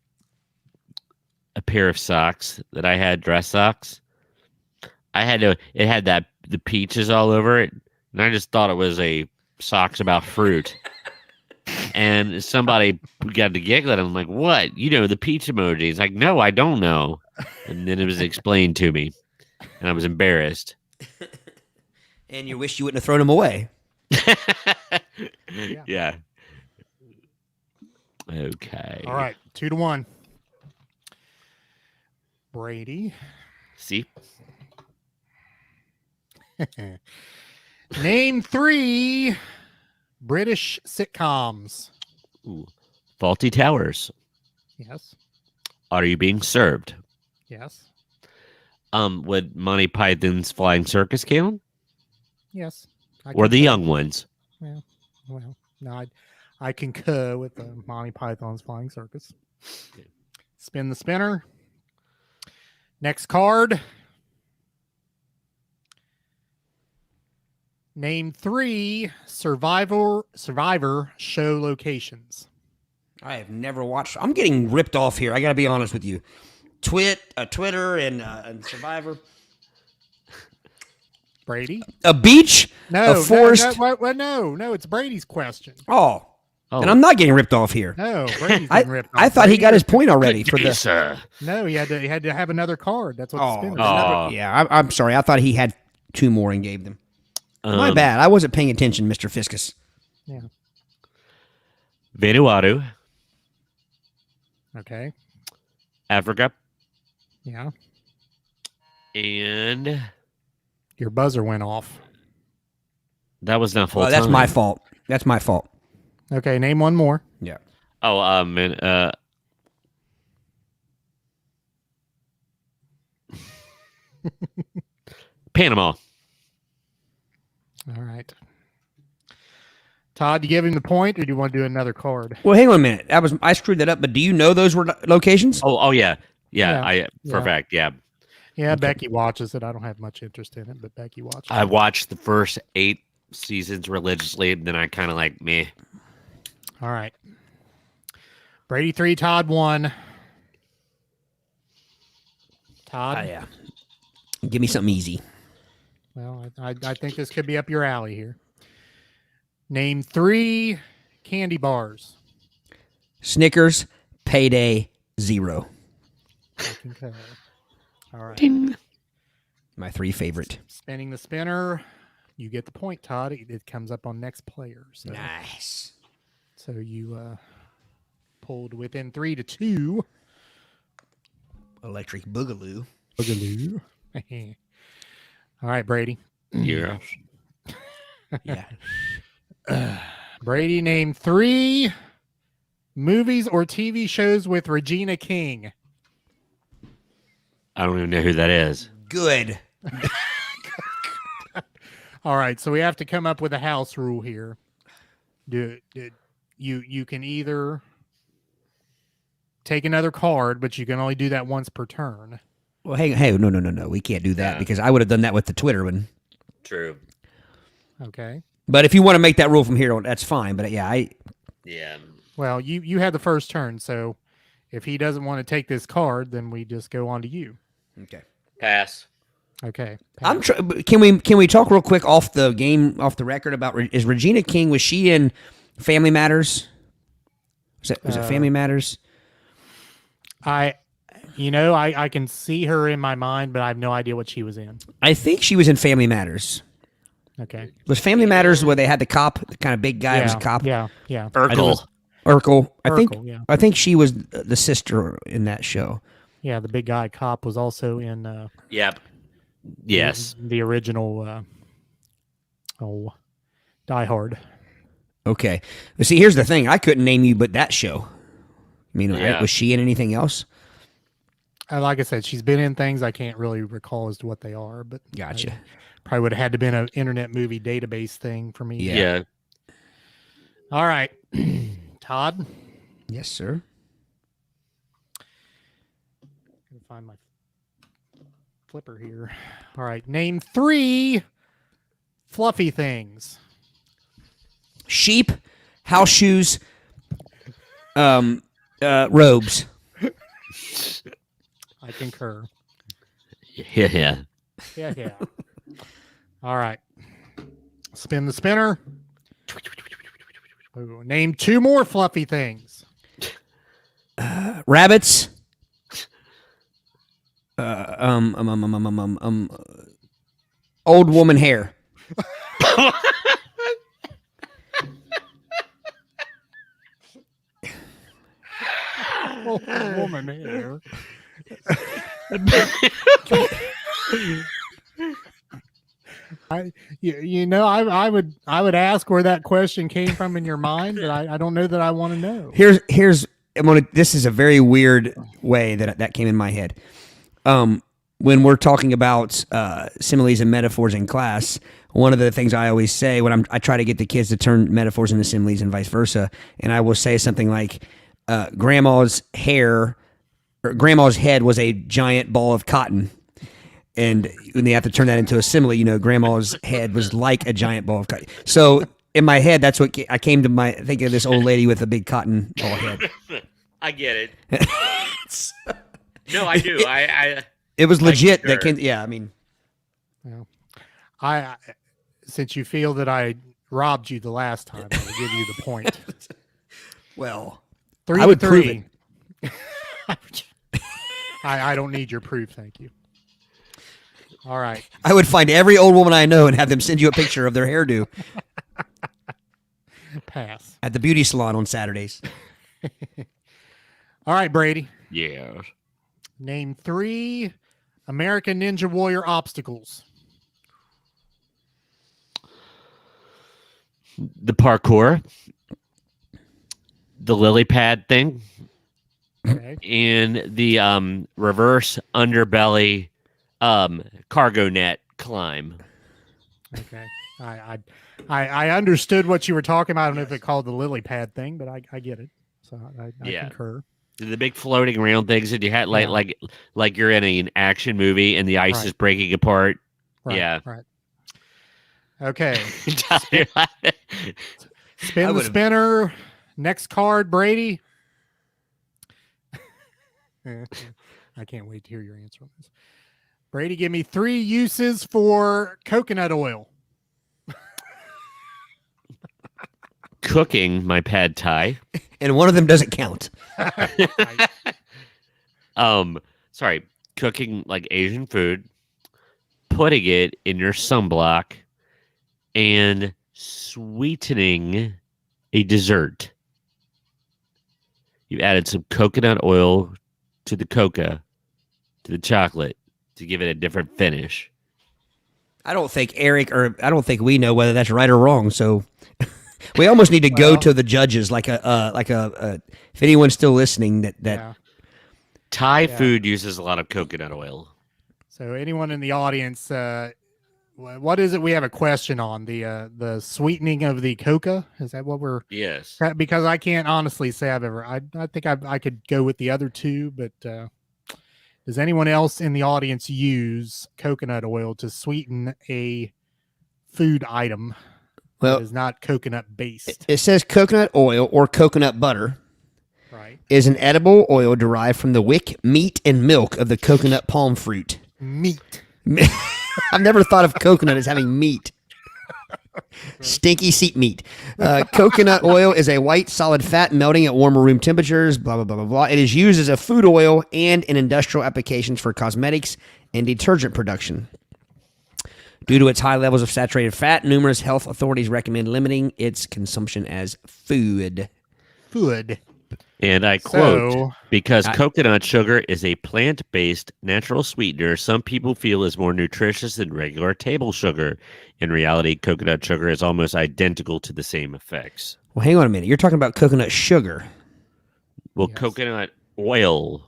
a pair of socks that I had, dress socks. It had the peaches all over it, and I just thought it was a socks about fruit. And somebody got to giggle at him, like, what? You know, the peach emoji. He's like, no, I don't know. And then it was explained to me, and I was embarrassed. And you wish you wouldn't have thrown them away. Yeah. Okay. All right, 2-1. Brady. See? Name 3 British sitcoms. Ooh. Faulty Towers. Yes. Are You Being Served? Yes. Would Monty Python's Flying Circus count? Yes. Or the young ones? Well, no, I concur with the Monty Python's Flying Circus. Spin the spinner. Next card. Name 3 Survivor show locations. I have never watched. I'm getting ripped off here. I got to be honest with you. Twitter and Survivor. Brady? A beach? No. A forest? No, it's Brady's question. Oh. And I'm not getting ripped off here. No, Brady's getting ripped off. I thought he got his point already for this. No, he had to have another card. That's what the spin is. Yeah, I'm sorry. I thought he had 2 more and gave them. My bad. I wasn't paying attention, Mr. Fiscus. Yeah. Vanuatu. Okay. Africa. Yeah. And your buzzer went off. That was not full time. That's my fault. That's my fault. Okay, name one more. Yeah. Oh, Panama. All right. Todd, do you give him the point, or do you want to do another card? Well, hang on a minute. I screwed that up, but do you know those were locations? Oh yeah. For a fact, yeah. Yeah, okay. Becky watches it. I don't have much interest in it, but Becky watches it. I watched the first 8 seasons religiously, and then I kind of like meh. All right. Brady 3, Todd 1. Todd? Yeah. Give me something easy. Well, I think this could be up your alley here. Name 3 candy bars. Snickers, Payday, 0. Okay. All right. Ding. My 3 favorite. Spinning the spinner. You get the point, Todd. It comes up on next player. So. Nice. So you pulled within 3-2. Electric Boogaloo. Boogaloo. All right, Brady. Yeah. Yeah. Brady, name 3 movies or TV shows with Regina King. I don't even know who that is. Good. All right, so we have to come up with a house rule here. You can either take another card, but you can only do that once per turn. Well, hey, no. We can't do that because I would have done that with the Twitter one. True. Okay. But if you want to make that rule from here on, that's fine. But yeah. Well, you had the first turn, so if he doesn't want to take this card, then we just go on to you. Okay. Pass. Okay. Can we talk real quick off the record about is Regina King? Was she in Family Matters? Was it Family Matters? I can see her in my mind, but I have no idea what she was in. I think she was in Family Matters. Okay. Was Family Matters where they had the cop, the kind of big guy was a cop? Yeah. Urkel. Yeah. I think she was the sister in that show. Yeah, the big guy cop was also in. Yep. Yes. The original. Die Hard. Okay. But see, here's the thing. I couldn't name you but that show. I mean, Yeah. was she in anything else? Like I said, she's been in things I can't really recall as to what they are, but Gotcha. Probably would have had to been an Internet Movie Database thing for me. Yeah. All right. Todd? Yes, sir. Can find my flipper here. All right. Name 3 fluffy things. Sheep, house shoes, robes. I concur. Yeah. Yeah. All right. Spin the spinner. Ooh, name 2 more fluffy things. Rabbits. Old woman hair. Oh, woman hair. I would ask where that question came from in your mind, but I don't know that I want to know. This is a very weird way that came in my head. When we're talking about similes and metaphors in class, one of the things I always say when I try to get the kids to turn metaphors into similes and vice versa, and I will say something like, grandma's head was a giant ball of cotton. And when they have to turn that into a simile, grandma's head was like a giant ball of cotton. So in my head, that's what I came to think of this old lady with a big cotton ball head. I get it. No, I do. It was legit. Sure. Since you feel that I robbed you the last time, I will give you the point. Well, 3 I would to prove 3. I don't need your proof, thank you. All right. I would find every old woman I know and have them send you a picture of their hairdo. Pass. At the beauty salon on Saturdays. All right, Brady. Yeah. Name 3 American Ninja Warrior obstacles. The parkour, the lily pad thing, Okay. and the reverse underbelly cargo net climb. Okay. I understood what you were talking about. I don't know if it called the lily pad thing, but I get it. So I Yeah. concur. The big floating around things that you had like you're in an action movie and the ice Right. is breaking apart. Right, Yeah. Right. Okay. I Spin the would've- spinner. Next card, Brady. I can't wait to hear your answer on this. Brady, give me 3 uses for coconut oil. Cooking my pad thai. And one of them doesn't count. Sorry, cooking like Asian food, putting it in your sunblock, and sweetening a dessert. You added some coconut oil to the coca, to the chocolate, to give it a different finish. I don't think we know whether that's right or wrong. So we almost need to go to the judges, if anyone's still listening, that Yeah. Thai food uses a lot of coconut oil. So anyone in the audience, what is it we have a question on? The sweetening of the coca? Is that what we're... Yes. Because I can't honestly say I've ever... I think I could go with the other 2, but does anyone else in the audience use coconut oil to sweeten a food item that is not coconut based? It says coconut oil or coconut butter Right. is an edible oil derived from the wick, meat, and milk of the coconut palm fruit. Meat. I've never thought of coconut as having meat. Stinky seat meat. Coconut oil is a white solid fat melting at warmer room temperatures, blah, blah, blah, blah, blah. It is used as a food oil and in industrial applications for cosmetics and detergent production. Due to its high levels of saturated fat, numerous health authorities recommend limiting its consumption as food. Food. And I quote, So, because coconut sugar is a plant-based natural sweetener some people feel is more nutritious than regular table sugar. In reality, coconut sugar is almost identical to the same effects. Well, hang on a minute. You're talking about coconut sugar. Well, Yes. coconut oil.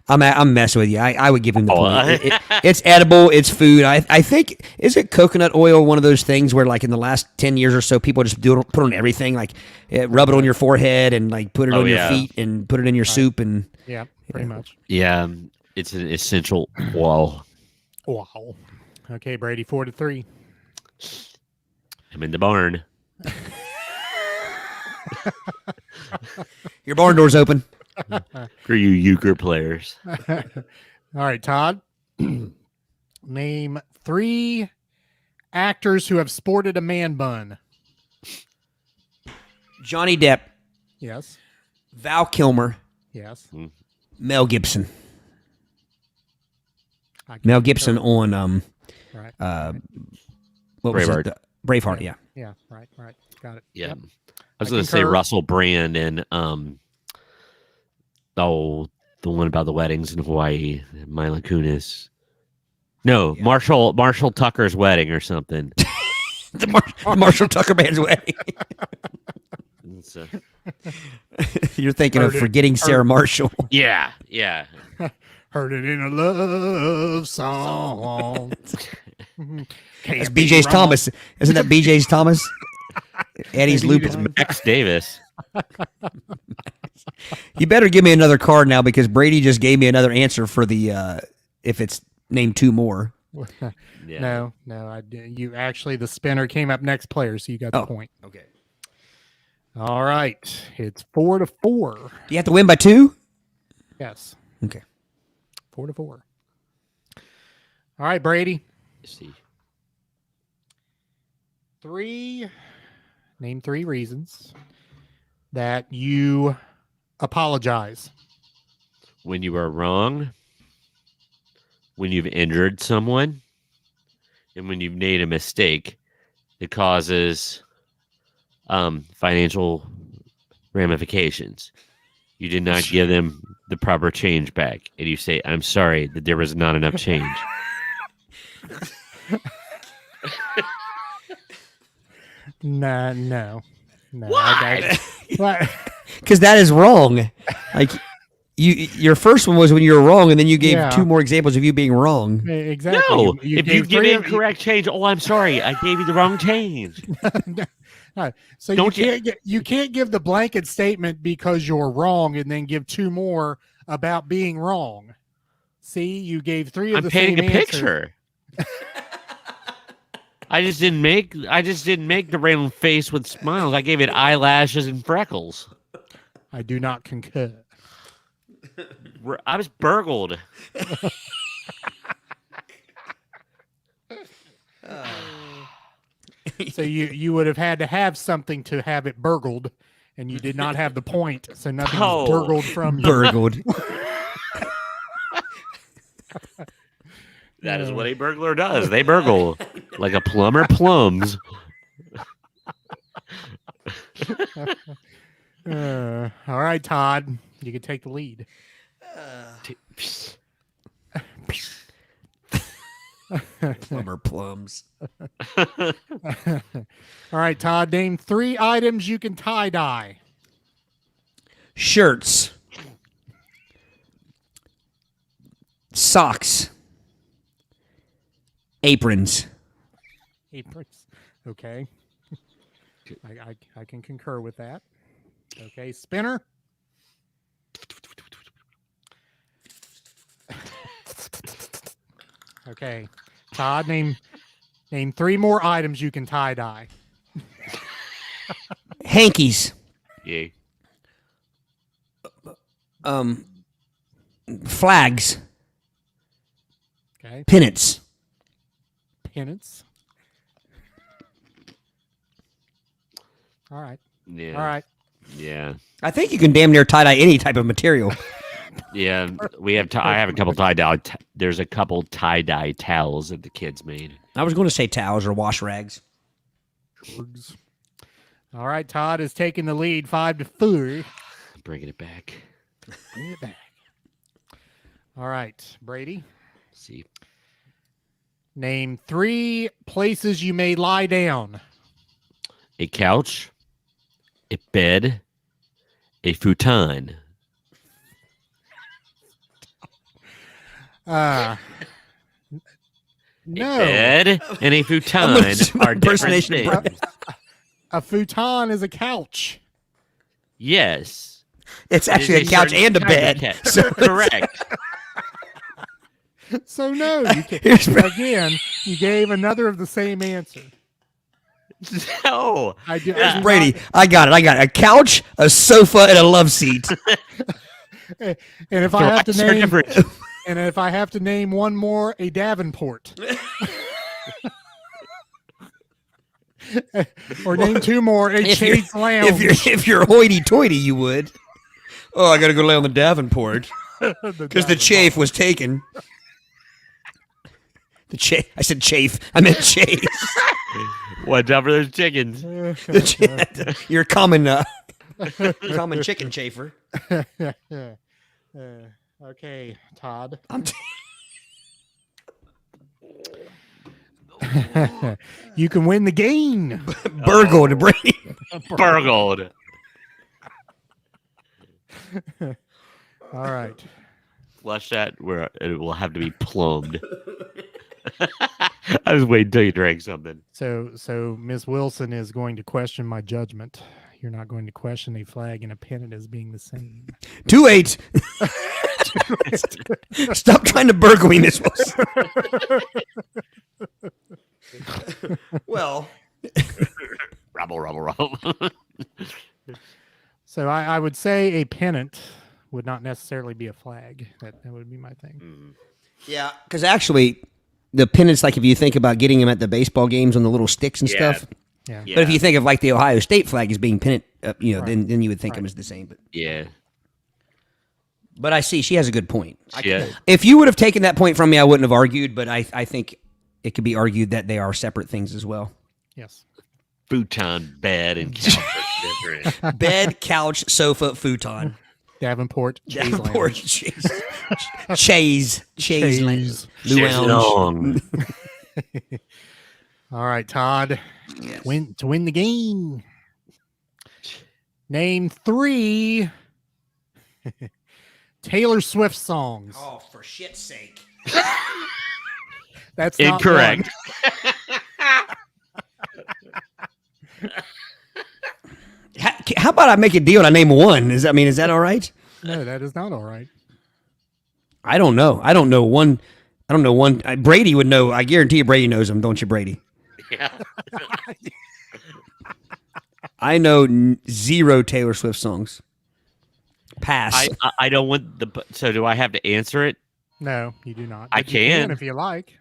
I'm messing with you. I would give him the point. It's edible. It's food. I think, is it coconut oil one of those things where, like, in the last 10 years or so, people just put on everything, like rub it on your forehead and like put it on your feet and put it in your soup and yeah, pretty much. Yeah, it's an essential oil. Wow. Okay, Brady, 4-3. I'm in the barn. your barn door's open. For you euchre players. All right, Todd. Name 3 actors who have sported a man bun. Johnny Depp, Yes. Val Kilmer, Yes. Mel Gibson. I can Mel concur. Gibson on Right. what was Braveheart. it? Braveheart, yeah. Yeah. Right. Got it. Yeah. Yep. I was I going to say concur. Russell Brand and the one about the weddings in Hawaii, Mila Kunis. No, Marshall Tucker's wedding or something. the Marshall Tucker Band's wedding. It's, You're thinking Heard of it. Forgetting Sarah Marshall. yeah. Heard it in a love song. That's BJ's Thomas. Isn't that BJ's Thomas? Eddie's Maybe Loop. Max Davis. You better give me another card now because Brady just gave me another answer for the if it's named 2 more. Yeah. No. You actually, the spinner came up next player, so you got the point. Okay. All right, it's 4-4. Do you have to win by 2? Yes, Okay. 4-4. All right, Brady. Let's see. Name 3 reasons that you apologize. When you are wrong, when you've injured someone, and when you've made a mistake that causes financial ramifications. You did not give them the proper change back, and you say, "I'm sorry that there was not enough change." No. Why? Why? Because that is wrong. Like your first one was when you were wrong, and then you gave 2 more examples of you being wrong. Exactly. No, if you gave give 3 incorrect change, oh, I'm sorry, I gave you the wrong change. No. So Don't you can't give the blanket statement because you're wrong and then give 2 more about being wrong. See, you gave 3 of I'm the painting same a answer. picture. I just didn't make the random face with smiles. I gave it eyelashes and freckles. I do not concur. I was burgled. So you would have had to have something to have it burgled, and you did not have the point, so nothing was Oh. burgled from you. Burgled. That is what a burglar does. They burgle like a plumber plums. All right, Todd, you can take the lead. Plumber plums. All right, Todd, name 3 items you can tie-dye. Shirts. Socks. Aprons. Aprons. Okay. I can concur with that. Okay, spinner. Okay, Todd, name 3 more items you can tie-dye. Hankies. Yay. Flags. Okay, Pennants. pennants. All right. Yeah. All right. Yeah. I think you can damn near tie-dye any type of material. Yeah. We have. I have a couple tie-dye. There's a couple tie-dye towels that the kids made. I was going to say towels or wash rags. All right, Todd is taking the lead 5-4. bringing it back. Bring it back. All right, Brady. Let's see. Name 3 places you may lie down. A couch, a bed, a futon. No. A bed and a futon are different impersonation of things. A futon is a couch. Yes. It's actually a couch and a bed. So correct. So no, again, you gave another of the same answer. No. I do Brady, I got it. A couch, a sofa, and a love seat. And if I have to name one more, a Davenport. Or name 2 more, a Chase Lounge. If you're hoity-toity, you would. Oh, I got to go lay on the Davenport because the chafe was taken. I said chafe. I meant chase. Watch out for those chickens. You're a common chicken chafer. Okay, Todd. You can win the game. Burgled, Brady. Burgled. All right. Flush that where it will have to be plumbed. I was waiting until you drank something. So Miss Wilson is going to question my judgment. You're not going to question a flag and a pennant as being the same. 2-8. Stop trying to burgle me, Miss Wilson. Well, Rubble. So I would say a pennant would not necessarily be a flag. That would be my thing. yeah, because actually, the pennants, like if you think about getting them at the baseball games on the little sticks and stuff. Yeah. But if you think of like the Ohio State flag as being pennant, Right. then you would think them as the same. But I see she has a good point. If you would have taken that point from me, I wouldn't have argued. But I think it could be argued that they are separate things as well. Yes. Futon, bed, and couch are different. Bed, couch, sofa, futon. Davenport. Chase Lounge. Long. All right, Todd. Yes. To win the game. Name 3 Taylor Swift songs. Oh, for shit's sake. That's not incorrect. How about I make a deal and I name 1? Is that all right? No, that is not all right. I don't know. I don't know one. Brady would know. I guarantee you Brady knows them, don't you, Brady? Yeah. I know 0 Taylor Swift songs. Pass. I don't want the. So do I have to answer it? No, you do not. I But you can if you like.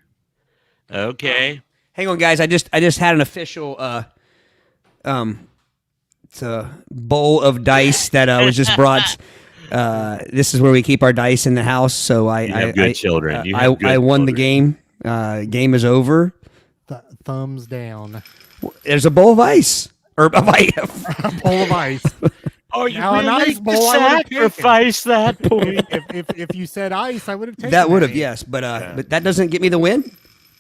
Okay. Hang on, guys. I just had an official it's a bowl of dice that was just brought. This is where we keep our dice in the house. So You have good children. You have good I won the children. game. Game is over. Thumbs down. There's a bowl of ice or a A bowl of ice. Oh, you Now, a nice bowl I would've taken. sacrifice that point. if you said ice, I would have taken that would have, game. yes, but that doesn't get me the win.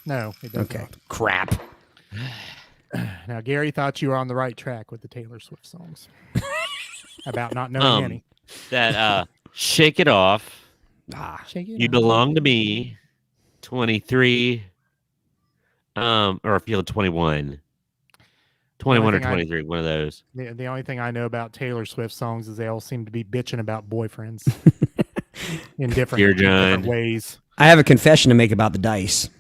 No, it does Okay, not. crap. Now, Gary thought you were on the right track with the Taylor Swift songs. About not knowing any. That Shake It Off. Shake it You off. Belong to Me. 23. Or Field 21. 21 or thing I- 23, one of those. The only thing I know about Taylor Swift songs is they all seem to be bitching about boyfriends in different ways. I have a confession to make about the dice.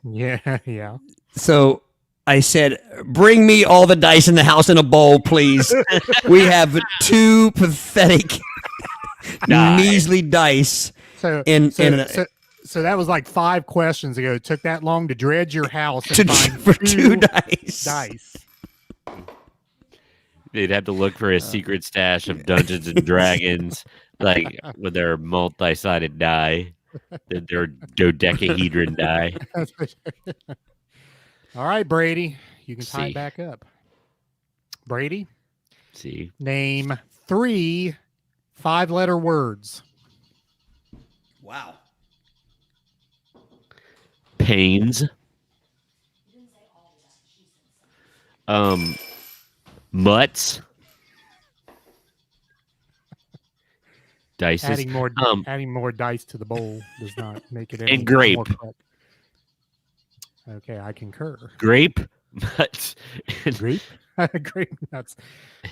Yeah. So I said, bring me all the dice in the house in a bowl, please. We have 2 pathetic, measly dice. So that was like 5 questions ago. It took that long to dredge your house and find for 2 dice. They'd have to look for a secret stash of Dungeons and Dragons, like with their multi-sided die, their dodecahedron die. All right, Brady, you can tie See. it back up. Brady, See, name 3 5-letter words. Wow. Pains. Mutts. Dices. Adding more dice to the bowl does not make it any And grape. more correct. Okay, I concur. Grape. Mutts. Grape? Grape nuts.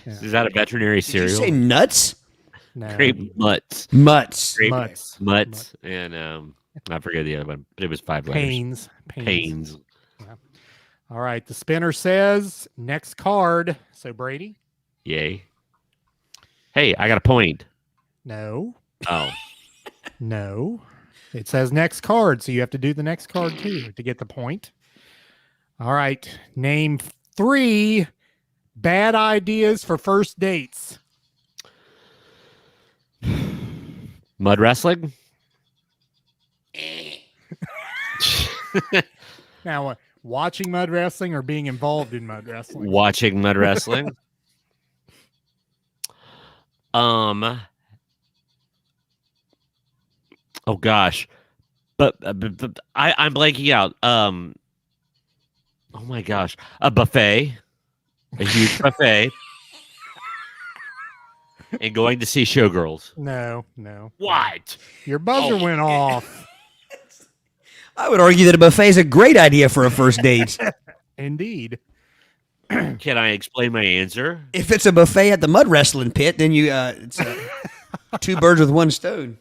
Yeah. Is that a veterinary Did cereal? you say nuts? No. Grape mutts. Mutts. Grape Mutts. And I forget the other one, but it was 5 letters. Pains. Yeah. All right. The spinner says next card. So Brady? Yay. Hey, I got a point. No. Oh. No. It says next card, so you have to do the next card too to get the point. All right. Name 3 bad ideas for first dates. Mud wrestling? Now, watching mud wrestling or being involved in mud wrestling? Watching mud wrestling. Oh gosh, but I'm blanking out. Oh my gosh, a buffet, a huge buffet, and going to see Showgirls. No. What? Your buzzer went off. I would argue that a buffet is a great idea for a first date. Indeed. Can I explain my answer? If it's a buffet at the mud wrestling pit, then it's 2 birds with 1 stone.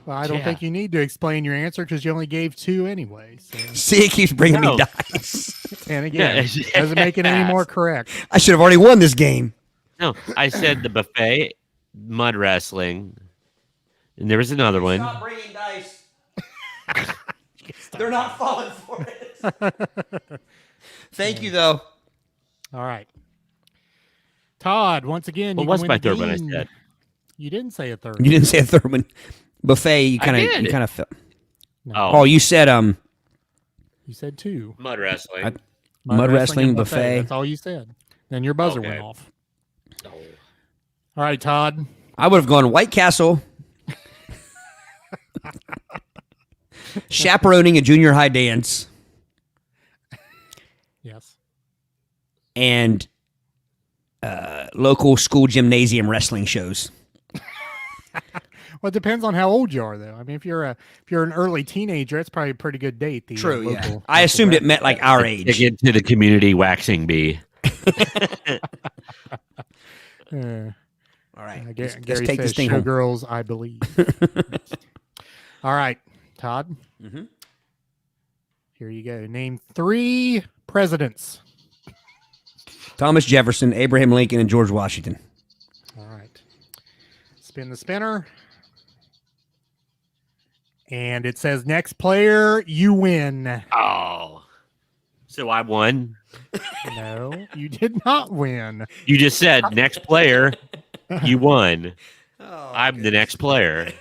Well, I don't think you need to explain your answer because you only gave 2 anyway. So. See, it keeps bringing me dice. And again, doesn't make it any more correct. I should have already won this game. No, I said the buffet, mud wrestling, and there was another one. Stop bringing dice. They're not falling for it. Thank you, though. All right. Todd, once again, What you was can my win the third one I game. said? You didn't say a third. You didn't say a third one. Buffet, you I kind did. of felt. No. Oh, you said You said 2. Mud wrestling. Mud wrestling, and buffet. That's all you said. Then your buzzer went off. All right, Todd. I would have gone White Castle. Chaperoning a junior high dance. Yes. And local school gymnasium wrestling shows. Well, it depends on how old you are, though. I mean, if you're an early teenager, it's probably a pretty good date. True, yeah. I assumed it meant like our age. To get to the community waxing bee. All right. Gary Let's take this says, thing home. Showgirls, I believe. All right, Todd. Mm-hmm. Here you go. Name 3 presidents. Thomas Jefferson, Abraham Lincoln, and George Washington. All right. Spin the spinner. And it says next player, you win. Oh. So I won. No, you did not win. You just said next player, you won. I'm the next player.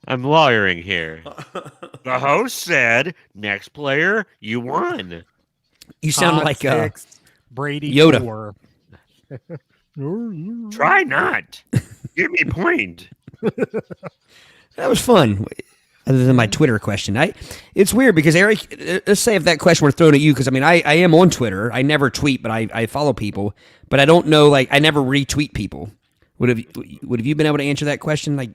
I'm lawyering here. The host said, next player, you won. You sound Todd like 6, Brady Yoda. 4. Try not. Give me a point. That was fun. Other than my Twitter question, it's weird because Eric, let's say if that question were thrown at you, because I mean I am on Twitter. I never tweet, but I follow people, but I don't know, like I never retweet people. Would have you been able to answer that question? Like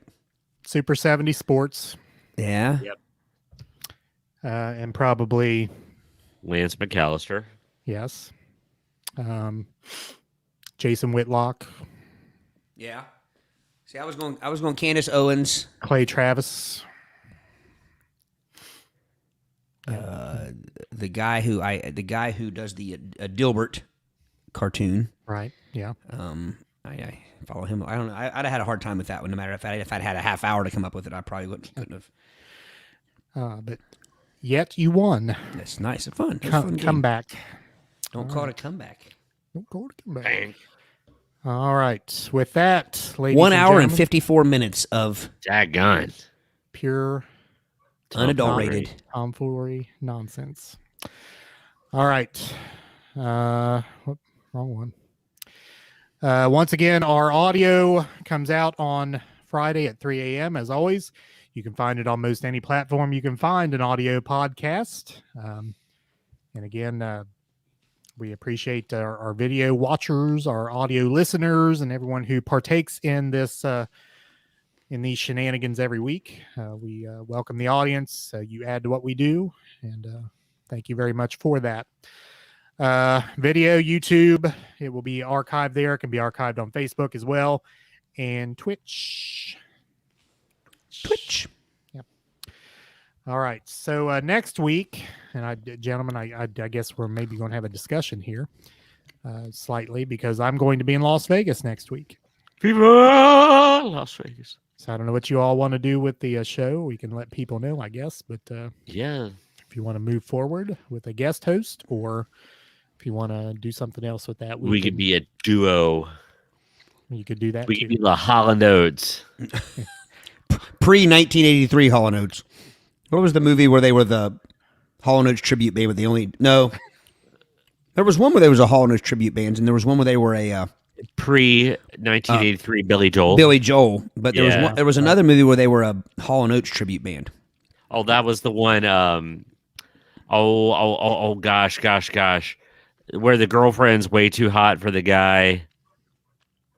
Super 70 Sports. Yeah. Yep. And probably Lance McAllister. yes. Jason Whitlock, Yeah. See, I was going Candace Owens. Clay Travis. The guy who does the Dilbert cartoon. Right. Yeah. I follow him. I don't know. I'd have had a hard time with that one. No matter if I'd had a half hour to come up with it, I probably couldn't have. But yet you won. That's nice and fun. It was a fun Come game. back. Don't call it a comeback. Don't call it a comeback. Bang. All right. With that, ladies 1 hour and gentlemen, 54 minutes of Daggone. pure unadulterated. tomfoolery nonsense. All right. Wrong one. Once again, our audio comes out on Friday at 3 a.m. As always, you can find it on most any platform you can find an audio podcast. And again, we appreciate our video watchers, our audio listeners, and everyone who partakes in this in these shenanigans every week. We welcome the audience. You add to what we do, and thank you very much for that. Video, YouTube, it will be archived there. It can be archived on Facebook as well, and Twitch. Yep. All right. So next week, and gentlemen, I guess we're maybe going to have a discussion here slightly, because I'm going to be in Las Vegas next week. Viva Las Vegas. So I don't know what you all want to do with the show. We can let people know, I guess. But yeah, if you want to move forward with a guest host, or if you want to do something else with that, we could be a duo. You could do that. We too. could be the Hall & Oates. Pre-1983 Hall & Oates. What was the movie where they were the Hall & Oates tribute band? No. There was one where there was a Hall & Oates tribute band, and there was one where they were a pre-1983 Billy Joel. Billy Joel, but there was another movie where they were a Hall & Oates tribute band. Oh, that was the one. Gosh, where the girlfriend's way too hot for the guy.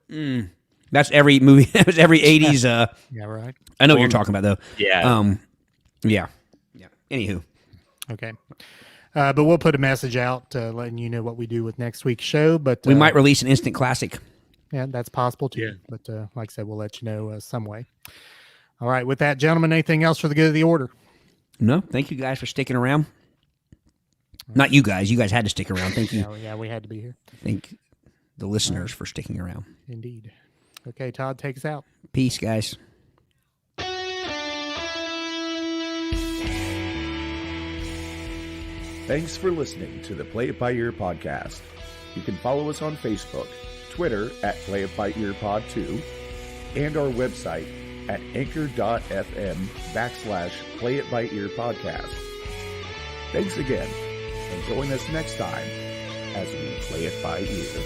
That's every movie. That was every 80s. Yeah, right. I know what you're talking about, though. Yeah. Yeah. Anywho. Okay. But we'll put a message out letting you know what we do with next week's show. But we might release an instant classic. Yeah, that's possible too. Yeah. But like I said, we'll let you know some way. All right. With that, gentlemen, anything else for the good of the order? No. Thank you guys for sticking around. Not you guys. You guys had to stick around. Thank you. Yeah, we had to be here. Thank the listeners for sticking around. Indeed. Okay, Todd, take us out. Peace, guys. Thanks for listening to the Play It By Ear podcast. You can follow us on Facebook, Twitter at Play It By Ear Pod 2, and our website at anchor.fm/Play It By Ear podcast. Thanks again, and join us next time as we play it by ear.